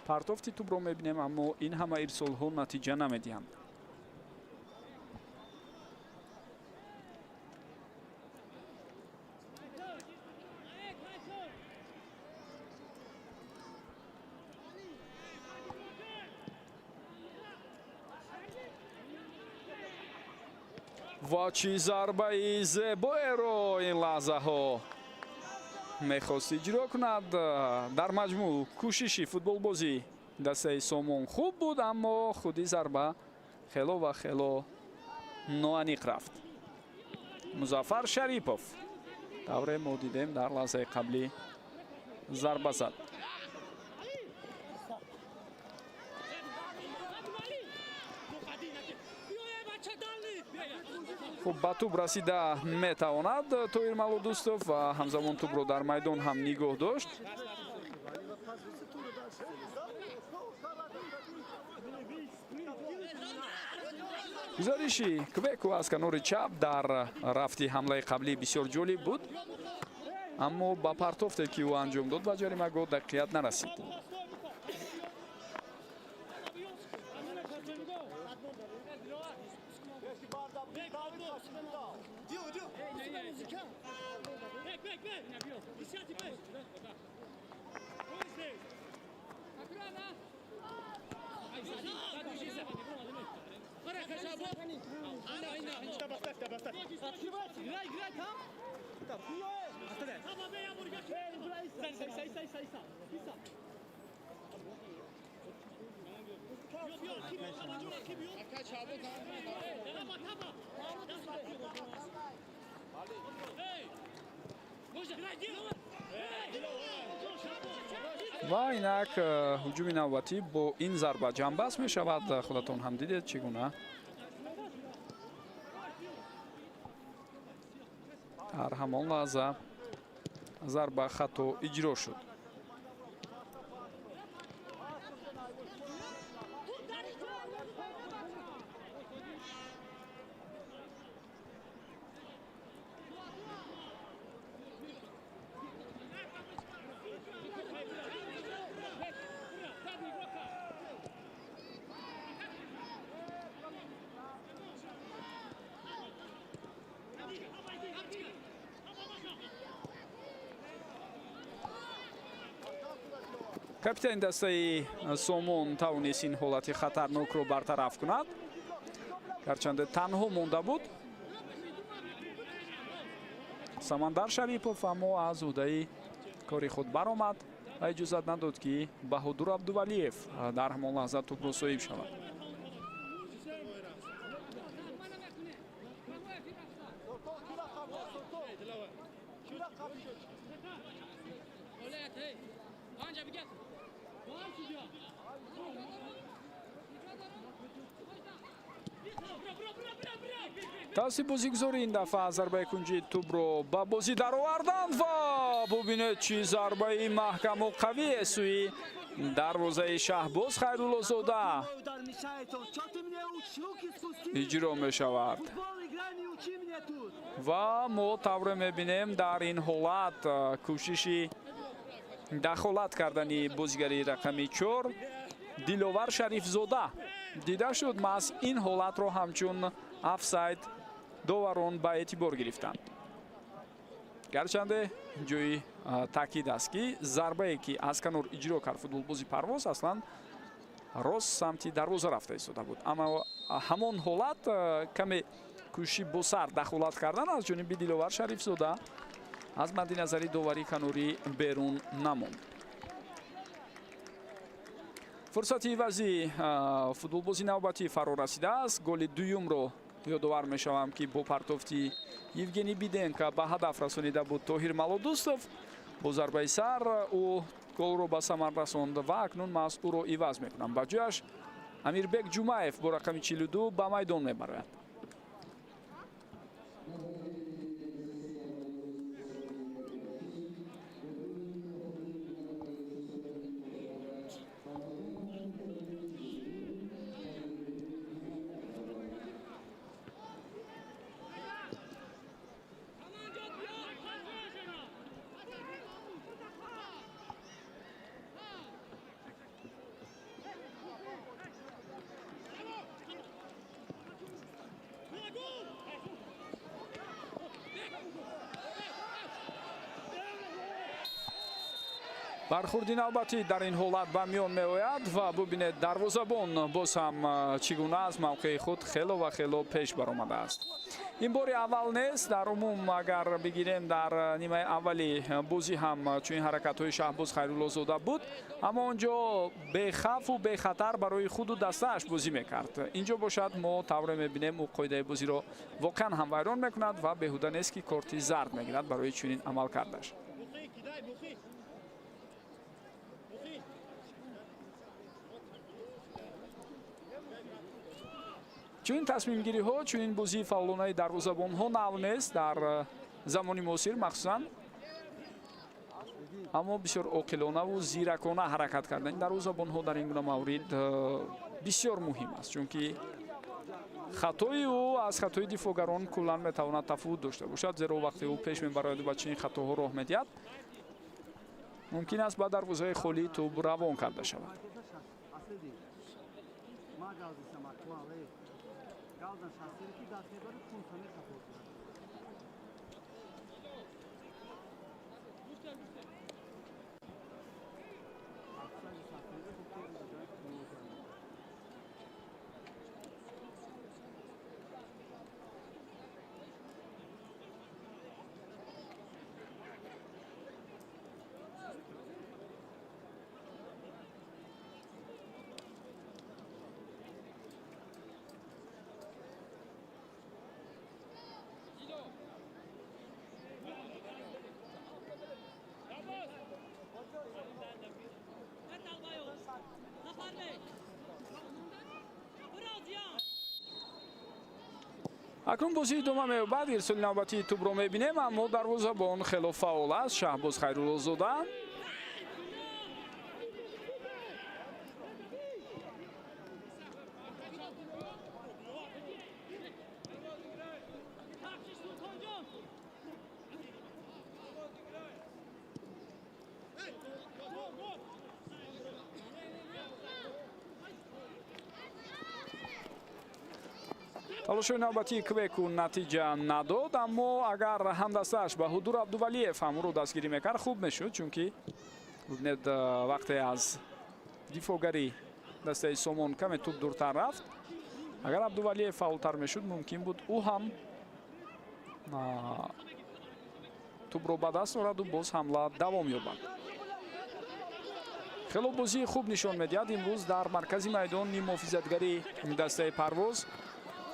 партофти тӯбро мебинем, аммо ин ҳама ирсолҳо натиҷа намедиҳанд. ва чӣ зарбаи зебоеро ин лаҳзаҳо мехост иҷро кунад. дар маҷмӯъ кӯшиши футболбози дастаи Сомон хуб буд, аммо худи зарба хело ва хело ноаниқ рафт. Музаффар Шарипов тавре мо дидем дар лаҳзаи қаблӣ зарба зад. خب ба тӯб расида метавонад Тоҳир Малодӯстов ва ҳамзамон тӯбро дар майдон ҳам нигоҳ дошт. гузориши Квеку аз канори чап дар рафти ҳамлаи қаблӣ бисёр ҷолиб буд, аммо ба партофте ки ӯ анҷом дод ба ҷаримагоҳ дақиқият нарасид. ва инак ҳуҷуми навбатӣ бо ин зарба ҷамъбаст мешавад. худатон ҳам дидед чӣ гуна дар ҳамон лаҳза зарба хато иҷро шуд. капитани дастаи Сомон тавонист ин ҳолати хатарнокро бартараф кунад, гарчанде танҳо монда буд. Самандар Шарипов аммо аз ӯҳдаи кори худ баромад ва иҷозат надод ки Баҳодур Абдувалиев дар ҳамон лаҳза тӯбро соҳиб шавад. тавассути бозигузори ин дафъа зарбаи кунҷи тӯбро ба бозӣ дароварданд ва бубинед чӣ зарбаи маҳкаму қавие сӯи дарвозаи Шаҳбоз Хайруллозода иҷро мешавад ва мо тавре мебинем дар ин ҳолат кӯшиши дахолат кардани бозигари рақами 4 Диловар Шарифзода дида шуд. маҳз ин ҳолатро ҳамчун офсайд доварон ба эътибор гирифтанд. гарчанде ҷои таъкид аст ки зарбае ки аз канор иҷро кард футболбози Парвоз аслан рост самти дарвоза рафта истода буд, аммо ҳамон ҳолат каме кӯшиши бо сар дахолат кардан аз ҷониби Диловар Шарифзода аз мадди назари довари канорӣ берун намонд. фурсати ивази футболбози навбатӣ фаро расидааст. голи дуюмро ёдовар мешавам ки бо партофти Евгений Биденко ба ҳадаф расонида буд Тоҳир Малодӯстов. бо зарбаи сар ӯ голро ба самар расонд ва акнун маҳз ӯро иваз мекунам. ба ҷояш Амирбек Ҷумаев бо рақами 42 ба майдон мебарояд. бархурди навбатӣ дар ин ҳолат ба миён меояд ва бубинед дарвозабон боз ҳам чӣ гуна аз мавқеи худ хело ва хело пеш баромадааст. ин бори аввал нест. дар умум агар бигирем дар нимаи аввали бозӣ ҳам чунин ҳаракатҳои Шаҳбоз Хайруллозода буд, аммо он ҷо бехавфу бехатар барои худу дастааш бозӣ мекард. инҷо бошад мо тавре мебинем ӯ қоидаи бозиро воқеан ҳам вайрон мекунад ва беҳуда нест ки корти зард мегирад барои чунин амал кардаш. чунин тасмимгириҳо чунин бозии фаъолонаи дарвозабонҳо нав нест дар замони муосир махсусан, аммо бисёр оқилонаву зиракона ҳаракат кардани дарвозабонҳо дар ин гуна маврид бисёр муҳим аст, чунки хатои ӯ аз хатои дифоъгарон куллан метавонад тафовут дошта бошад, зеро вақте ӯ пеш мебарояд ба чунин хатоҳо роҳ медиҳад, мумкин аст ба дарвозаи холӣ тӯб равон карда шавад. акнун бозӣ идома меёбад. ирсоли навбатии тӯбро мебинем, аммо дарвозабон хело фаъол аст. Шаҳбоз Хайруллозода талошои навбатии Квеку натиҷа надод, аммо агар ҳамдастааш ба Ҳудур Абдувалиев ҳам ӯро дастгирӣ мекард хуб мешуд, чунки бубинед вақте аз дифоъгари дастаи Сомон каме тӯб дуртар рафт. агар Абдувалиев фаъолтар мешуд, мумкин буд ӯ ҳам тӯбро ба даст ораду боз ҳамла давом ёбад. хело бозии хуб нишон медиҳад имрӯз дар маркази майдон муҳофизатгари дастаи Парвоз.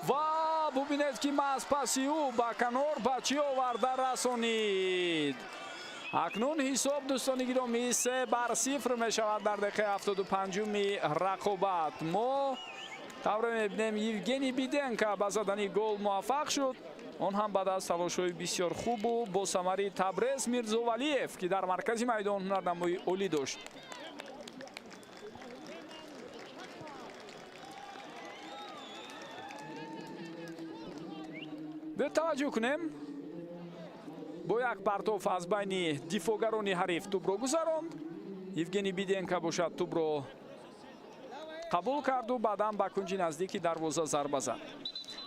ва бубинед ки маҳз паси ӯ ба канор ба чӣ оварда расонид. акнун ҳисоб дӯстони гиромӣ 3-0 мешавад дар дақиқаи 75-уми рақобат. мо тавре мебинем Евгений Биденко ба задани гол муваффақ шуд, он ҳам баъд аз талошҳои бисёр хубу босамари Табрез Мирзовалиев, ки дар маркази майдон ҳунарнамои олӣ дошт. бе таваҷҷӯҳ кунем, бо як партов аз байни дифоъгарони ҳариф тӯбро гузаронд. Евгений Биденко бошад тӯбро қабул карду баъдан ба кунҷи наздики дарвоза зарба зад.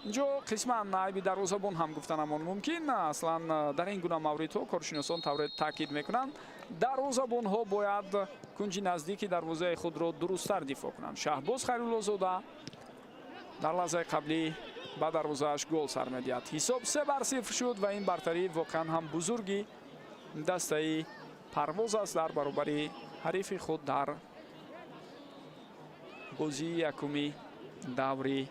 инҷо қисман айби дарвозабон ҳам гуфтанамон мумкин. аслан дар ин гуна мавридҳо коршиносон тавре таъкид мекунанд, дарвозабонҳо бояд кунҷи наздики дарвозаи худро дурусттар дифоъ кунанд. Шаҳбоз Хайруллозода дар лаҳзаи қаблӣ ба дарвозааш гол сар медиҳад. ҳисоб 3-0 шуд ва ин бартарӣ воқеан ҳам бузурги дастаи Парвоз аст дар баробари ҳарифи худ дар бозии якуми даври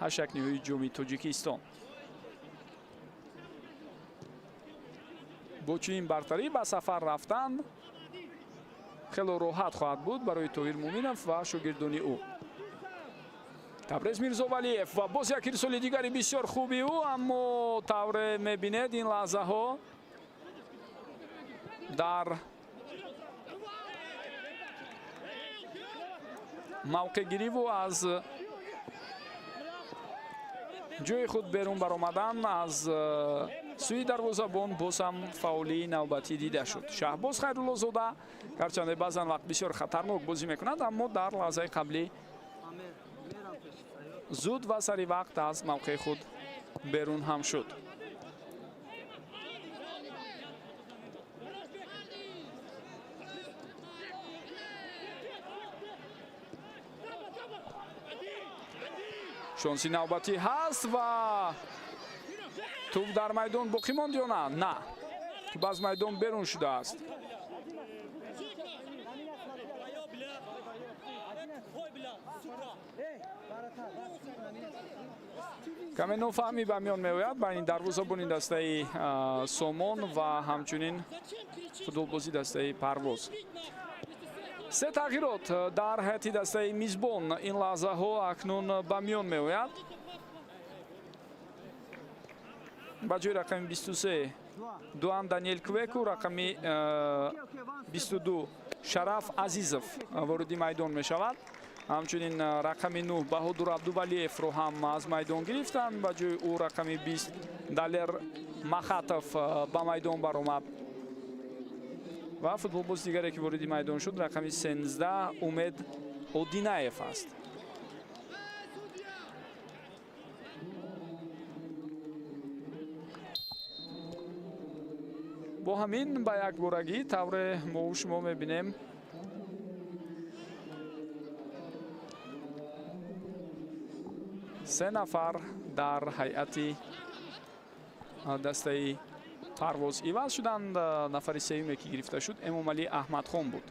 ҳаштакниҳои ҷоми Тоҷикистон. бо чунин бартарӣ ба сафар рафтан хело роҳат хоҳад буд барои Тоҳир Муъминов ва шогирдони ӯ. Табрез Мирзовалиев ва боз як ирсоли дигари бисёр хуби ӯ, аммо тавре мебинед ин лаҳзаҳо дар мавқеъгириву аз ҷои худ берун баромадан аз сӯи дарвозабон боз ҳам фаъолии навбатӣ дида шуд. Шаҳбоз Хайруллозода гарчанде баъзан вақт бисёр хатарнок бозӣ мекунад, аммо дар лаҳзаи қаблӣ зуд ва сари вақт аз мавқеъи худ берун ҳам шуд. шонси навбатӣ ҳаст ва тӯб дар майдон боқӣ монд ё на? На, тӯб аз майдон берун шудааст. каме нофаҳмӣ ба миён меояд байни дарвозабони дастаи Сомон ва ҳамчунин футболбози дастаи Парвоз. се тағйирот дар ҳайати дастаи мизбон ин лаҳзаҳо акнун ба миён меояд. ба ҷои рақами 23 дуам Даниэл Квеку, рақами 22 Шараф Азизов вориди майдон мешавад. ҳамчунин рақами 9 Баҳодур Абдувалиевро ҳам аз майдон гирифтанд. ба ҷои ӯ рақами 20 Далер Махатов ба майдон баромад. ва футболбози дигаре ки вориди майдон шуд рақами 13 Умед Одинаев аст. бо ҳамин ба якборагӣ тавре мо шумо мебинем се нафар дар ҳайати дастаи парвоз иваз шуданд. нафари сеюме ки гирифта шуд Эмомалӣ Аҳмадхон буд.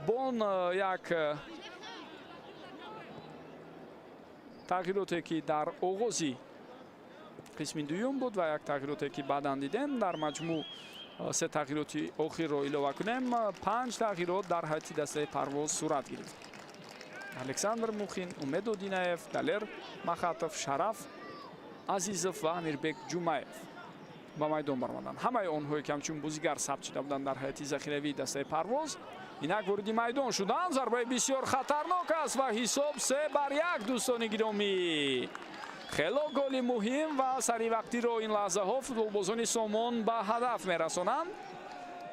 бон як тағйироте ки дар оғози қисми дуюм буд ва як тағйироте ки баъдан дидем. дар маҷмӯъ се тағйироти охирро илова кунем. 5 тағйирот дар ҳайати дастаи парвоз сурат гирифт. Александр Мухин, Умед Одинаев, Далер Махатов, Шараф Азизов ва Амирбек Ҷумаев ба майдон баромаданд. ҳамаи онҳое ки ҳамчун бозигар сабт шуда буданд дар ҳайати захиравии дастаи парвоз инак вориди майдон шуданд. зарбаи бисёр хатарнок аст ва ҳисоб 3-1 дӯстони гиромӣ. хело голи муҳим ва саривақтиро ин лаҳзаҳо футболбозони Сомон ба ҳадаф мерасонанд.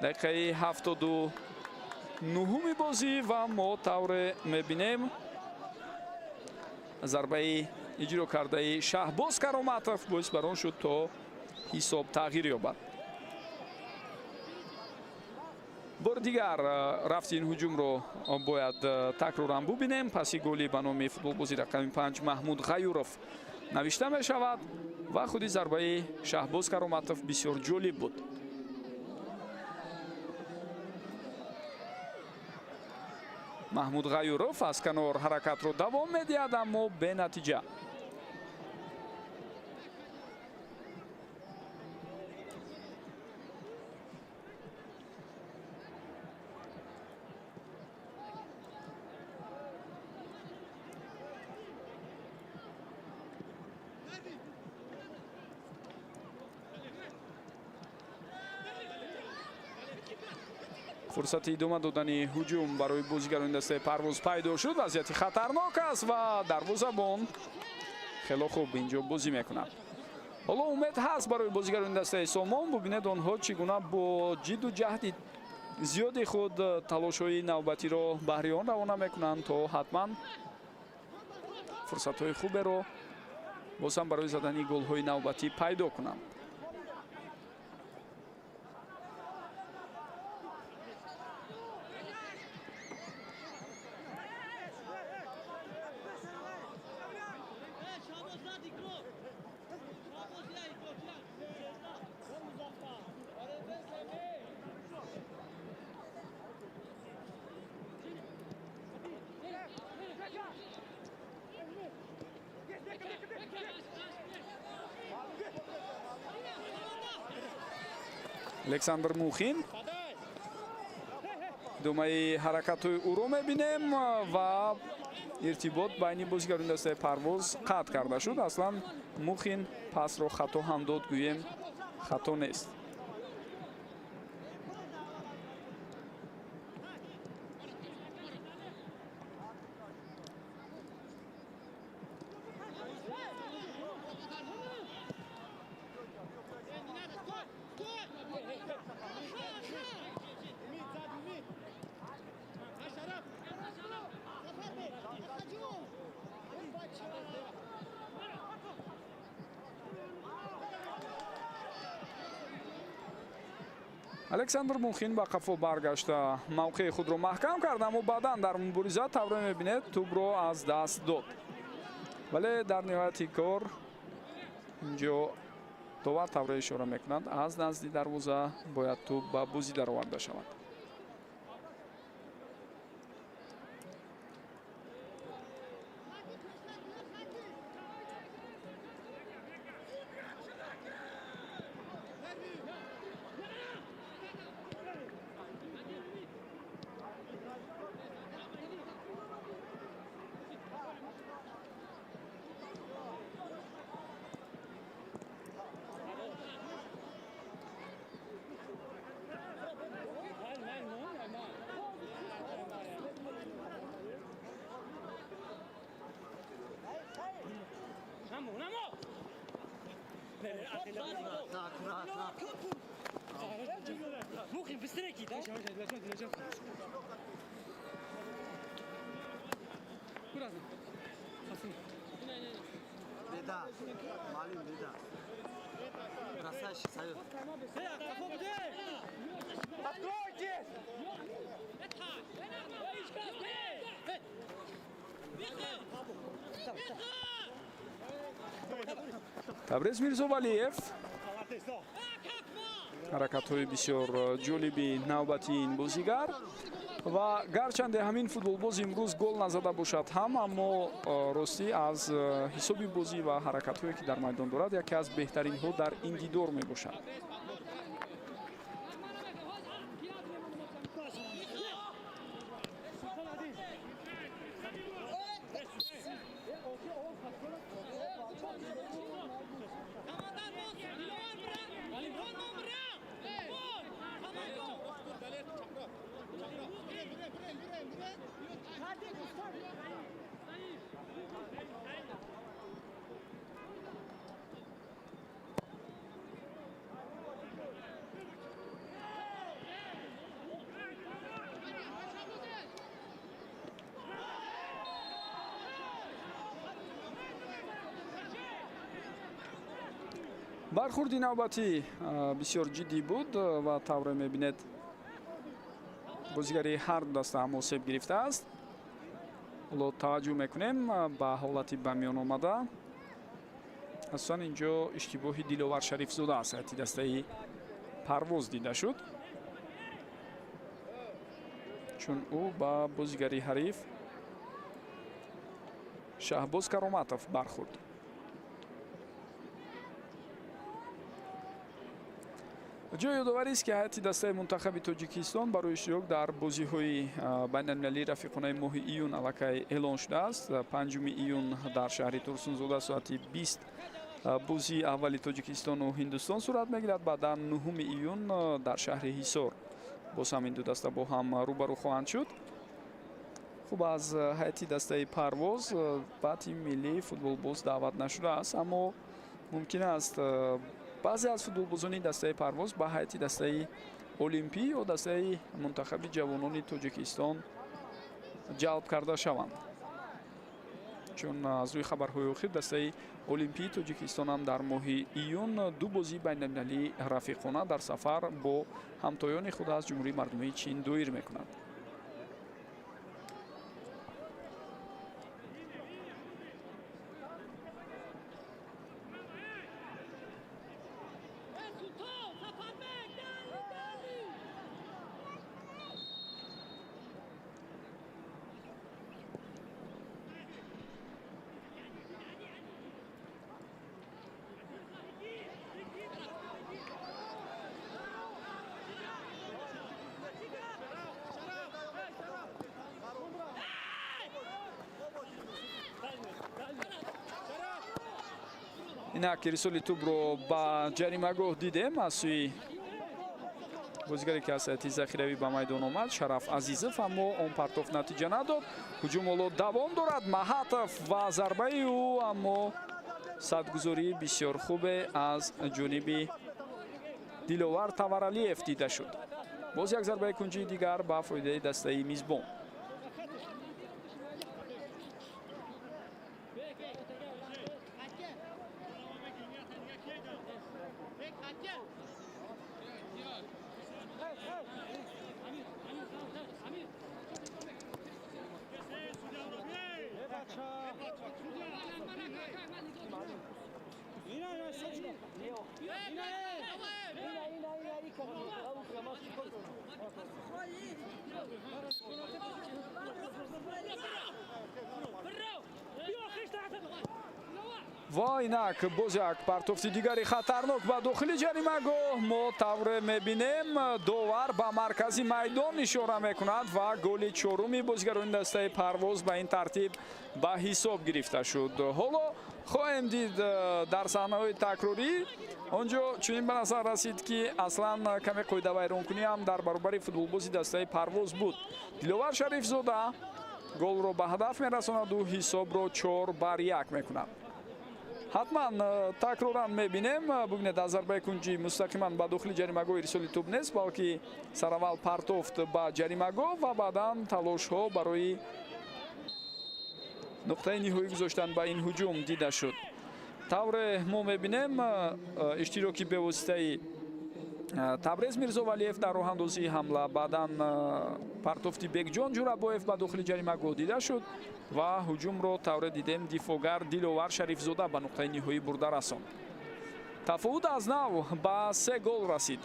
дақиқаи 79-уми бозӣ ва мо тавре мебинем зарбаи иҷро кардаи Шаҳбоз Кароматов боис бар он шуд то ҳисоб тағйир ёбад. бори дигар рафти ин ҳуҷумро бояд такроран бубинем. паси голи ба номи футболбози рақами 5 Маҳмуд Ғаюров навишта мешавад ва худи зарбаи Шаҳбоз Кароматов бисёр ҷолиб буд. Маҳмуд Ғаюров аз канор ҳаракатро давом медиҳад, аммо бенатиҷа. фурсати идома додани ҳуҷум барои бозигарони дастаи парвоз пайдо шуд. вазъияти хатарнок аст ва дарвозабон хело хуб инҷо бозӣ мекунад. ҳоло умед ҳаст барои бозигарони дастаи Сомон. бубинед онҳо чӣ гуна бо ҷидду ҷаҳди зиёди худ талошҳои навбатиро баҳри он равона мекунанд то ҳатман фурсатҳои хуберо боз ҳам барои задани голҳои навбатӣ пайдо кунанд. Александр Мухин думаи ҳаракатҳои ӯро мебинем ва иртибот байни бозигарони дастаи парвоз қатъ карда шуд. аслан Мухин пасро хато ҳам дод, гӯем хато нест. александр Мухин ба қафо баргашта мавқеи худро маҳкам кард, аммо баъдан дар мубориза тавре мебинед тӯбро аз даст дод. вале дар ниҳояти кор инҷо довар тавре ишора мекунад аз назди дарвоза бояд тӯб ба бозӣ дароварда шавад. Мухин, быстрее кидай. Beda, malum beda. Красавчик, Саюд. Табриз Мирзовалиев. ҳаракатҳои бисёр ҷолиби навбати ин бозигар ва гарчанде ҳамин футболбоз имрӯз гол назада бошад ҳам, аммо ростӣ аз ҳисоби бозӣ ва ҳаракатҳое ки дар майдон дорад яке аз беҳтаринҳо дар ин дидор мебошад. бархурди навбатӣ бисёр ҷиддӣ буд ва тавре мебинед бозигари ҳар ду даста мусеб гирифтааст. ҳоло таваҷҷӯҳ мекунем ба ҳолати ба миён омада. асосан инҷо иштибоҳи Диловар Шарифзода аз ҳайати дастаи Парвоз дида шуд, чун ӯ ба бозигари ҳариф Шаҳбоз Кароматов бархурд. ҷои ёдоварист ки ҳайати дастаи мунтахаби Тоҷикистон барои иштирок дар бозиҳои байналмилалии рафиқонаи моҳи июн аллакай эълон шудааст. 5 июн дар шаҳри Турсунзода соати 20 бозии аввали Тоҷикистону Ҳиндустон сурат мегирад. Баъдан 9 июн дар шаҳри Ҳисор боз ҳам ин ду даста бо ҳам рӯбарӯ хоҳанд шуд. хуб, аз ҳайати дастаи Парвоз ба тими миллии футболбоз даъват нашудааст, аммо мумкин аст баъзе аз футболбозони дастаи Парвоз ба ҳайати дастаи олимпӣ ё дастаи мунтахаби ҷавонони Тоҷикистон ҷалб карда шаванд, чун аз рӯи хабарҳои охир дастаи олимпии Тоҷикистон ҳам дар моҳи июн ду бозии байналмилалии рафиқона дар сафар бо ҳамтоёни худ аз ҷумҳурии мардумии Чин доир мекунад. инак ирсоли тӯбро ба ҷаримагоҳ дидем аз сӯи бозигаре ки аз ҳайати захиравӣ ба майдон омад, Шараф Азизов, аммо он партоф натиҷа надод. ҳуҷум ҳоло давом дорад. Маҳатов ва зарбаи ӯ, аммо садгузории бисёр хубе аз ҷониби Диловар Таваралиев дида шуд. боз як зарбаи кунҷии дигар ба фоидаи дастаи мизбон. ва инак боз як партофти дигари хатарнок ба дохили ҷаримагоҳ. мо тавре мебинем довар ба маркази майдон ишора мекунад ва голи чоруми бозигарони дастаи Парвоз ба ин тартиб ба ҳисоб гирифта шуд. ҳоло хоҳем дид дар саҳнаҳои такрорӣ онҷо чунин ба назар расид ки аслан каме қоидавайронкунӣ ҳам дар баробари футболбози дастаи Парвоз буд. Диловар Шарифзода голро ба ҳадаф мерасонаду ҳисобро 4-1 мекунад. ҳатман такроран мебинем. Бигнед аз зарбаи кунҷӣ мустақиман ба дохили ҷаримагоҳ ирсоли тӯб нест, балки сараввал партофт ба ҷаримагоҳ ва баъдан талошҳо барои нуқтаи ниҳоӣ гузоштан ба ин ҳуҷум дида шуд. тавре мо мебинем иштироки бевоситаи Табрез Мирзовалиев дар роҳандозии ҳамла, баъдан партофти Бекҷон Ҷурабоев ба дохили ҷаримагоҳ дида шуд ва ҳуҷумро тавре дидем дифогар Диловар Шарифзода ба нуқтаи ниҳоӣ бурда расонд. тафовут аз нав ба 3 гол расид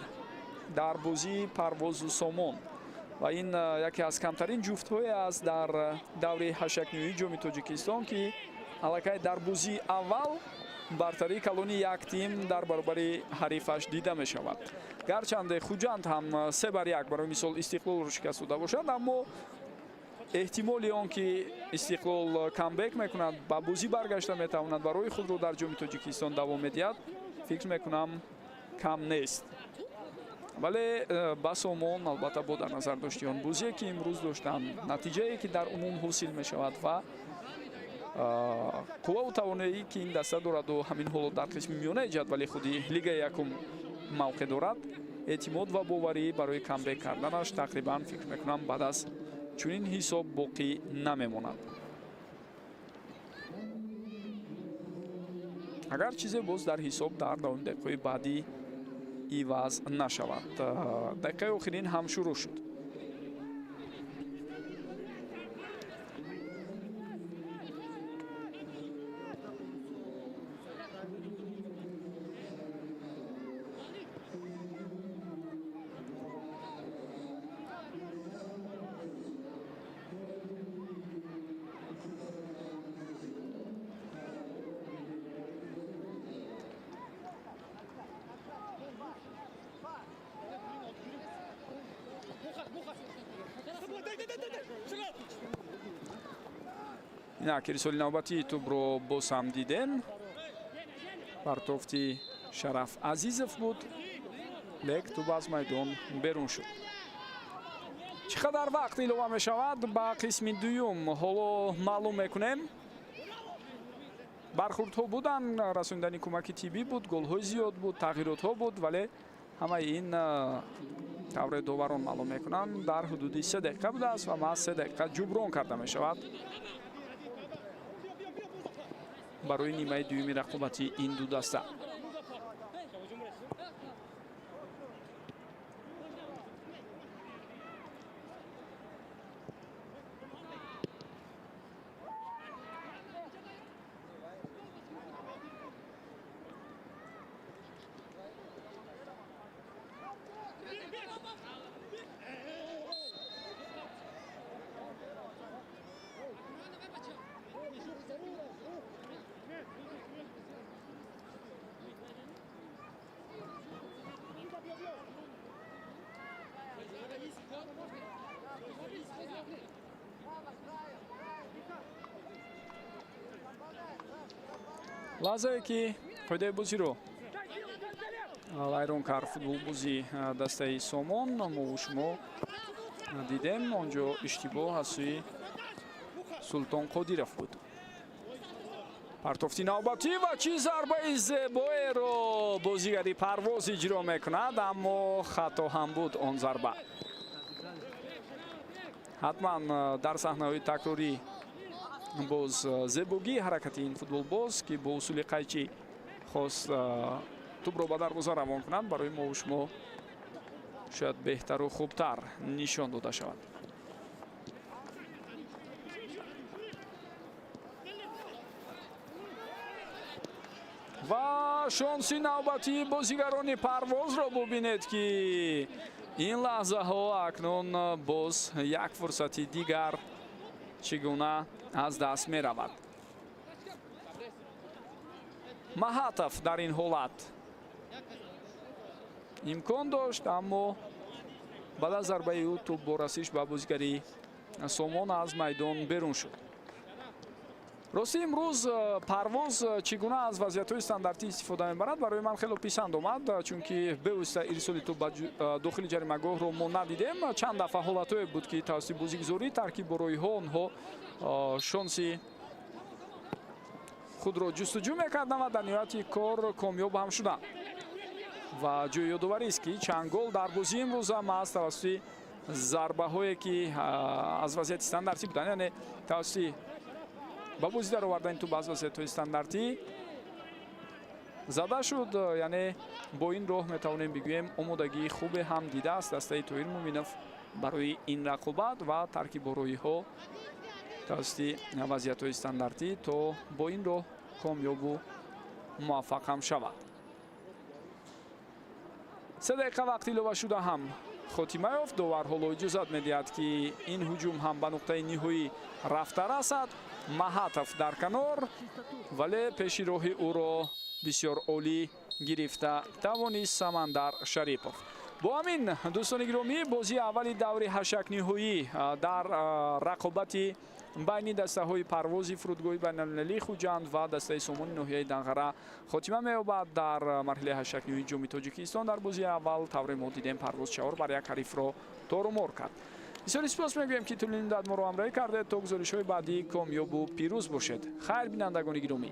дар бозии Парвозу Сомон ва ин яке аз камтарин ҷуфтҳое аст дар даври ҳашакниҳоии ҷоми Тоҷикистон, ки аллакай дар бозии аввал бартарии калони як тим дар баробари ҳарифаш дида мешавад. Гарчанде Хуҷанд ҳам 3-1 барои мисол Истиқлолро шикаст дода бошад, аммо эҳтимоли он ки Истиқлол камбек мекунад, ба бозӣ баргашта метавонад ва роҳи худро дар ҷоми Тоҷикистон давом медиҳад, фикр мекунам кам нест. вале ба Сомон албатта бо дар назар дошти он бозие ки имрӯз доштанд, натиҷае ки дар умум ҳосил мешавад ва қувваву тавонаие ки ин даста дораду ҳамин ҳолот дар қисми миёнаи ҷадвали худи лигаи якум мавқеъ дорад, эътимод ва боварӣ барои камбек карданаш тақрибан фикр мекунам баъд аз чунин ҳисоб боқӣ намемонад. агар чизе боз дар ҳисоб дар давоми дақиқаҳои баъдӣ иваз нашавад. дақиқаи охирин ҳам шурӯъ шуд. инак ирсоли навбатии тӯбро боз ҳам дидем. партофти Шараф Азизов буд, лек тӯб аз майдон берун шуд. чӣ қадар вақт илова мешавад ба қисми дуюм ҳоло маълум мекунем. бархурдҳо буданд, расондани кӯмаки тиббӣ буд, голҳои зиёд буд, тағйиротҳо буд, вале ҳамаи ин тавре доварон маълум мекунанд. дар ҳудуди 3 дақиқа будааст ва маҳз 3 дақиқа ҷуброн карда мешавад барои нимаи дуюми рақобати ин ду даста. лаҳзае ки қоидаи бозиро вайрон кард футболбози дастаи Сомон, мо шумо дидем он ҷо иштибоҳ аз сӯи Султон Қодиров буд. партофти навбатӣ ва чӣ зарбаи зебоеро бозигари Парвоз иҷро мекунад, аммо хато ҳам буд он зарба. ҳатман дар саҳнаҳои такрорӣ боз зебогии ҳаракати ин футболбоз ки бо усули қайчӣ хост тӯбро ба дарвоза равон кунанд, барои мо шумо шояд беҳтару хубтар нишон дода шавад. ва шонси навбатии бозигарони Парвозро бубинед, ки ин лаҳзаҳо акнун боз як фурсати дигар чӣ гуна аз даст меравад. Маҳатов дар ин ҳолат имкон дошт, аммо баъд аз зарбаи ӯ тӯб бо расиш ба бозигари Сомон аз майдон берун шуд. рости имрӯз Парвоз чӣ гуна аз вазъиятҳои стандартӣ истифода мебарад барои ман хеле писанд омад, чунки бевосита ирсоли тӯб ба дохили ҷаримагоҳро мо надидем. чанд дафъа ҳолатҳое буд ки тавассути бозигузории таркиббороиҳо онҳо шонси худро ҷустуҷӯ мекарданд ва дар ниҳояти кор комёб ҳам шуданд. ва ҷои ёдоварист ки чанд гол дар бозии имрӯз ҳам аст тавассути зарбаҳое ки аз вазъияти стандартӣ буданд, яъне тавассути ба бозӣ даровардани тӯб аз вазъиятҳои стандартӣ зада шуд. яъне бо ин роҳ метавонем бигӯем омодагии хубе ҳам дидааст дастаи Тоҳир Муъминов барои ин рақобат ва таркиббороиҳо тавассути вазъиятҳои стандартӣ то бо ин роҳ комёбу муваффақ ҳам шавад. 3 дақиқа вақти илова шуда ҳам хотима ёфт. довар ҳоло иҷозат медиҳад ки ин ҳуҷум ҳам ба нуқтаи ниҳоӣ рафта расад. Маҳатов дар канор, вале пеши роҳи ӯро бисёр олӣ гирифта тавонист Самандар Шарипов. бо ҳамин дӯстони гиромӣ бозии аввали даври ҳашакниҳоӣ дар рақобати байни дастаҳои парвози фурудгоҳи байналмилалии Хуҷанд ва дастаи сомони ноҳияи Данғара хотима меёбад. дар марҳилаи ҳашакниҳои ҷоми Тоҷикистон дар бозии аввал тавре мо дидем парвоз 4-1 ҳарифро торумор кард. бисёри сипос мегӯем ки тӯлини муддат моро ҳамроҳӣ кардед. то гузоришҳои баъдӣ комёбу пирӯз бошед. хайр бинандагони гиромӣ.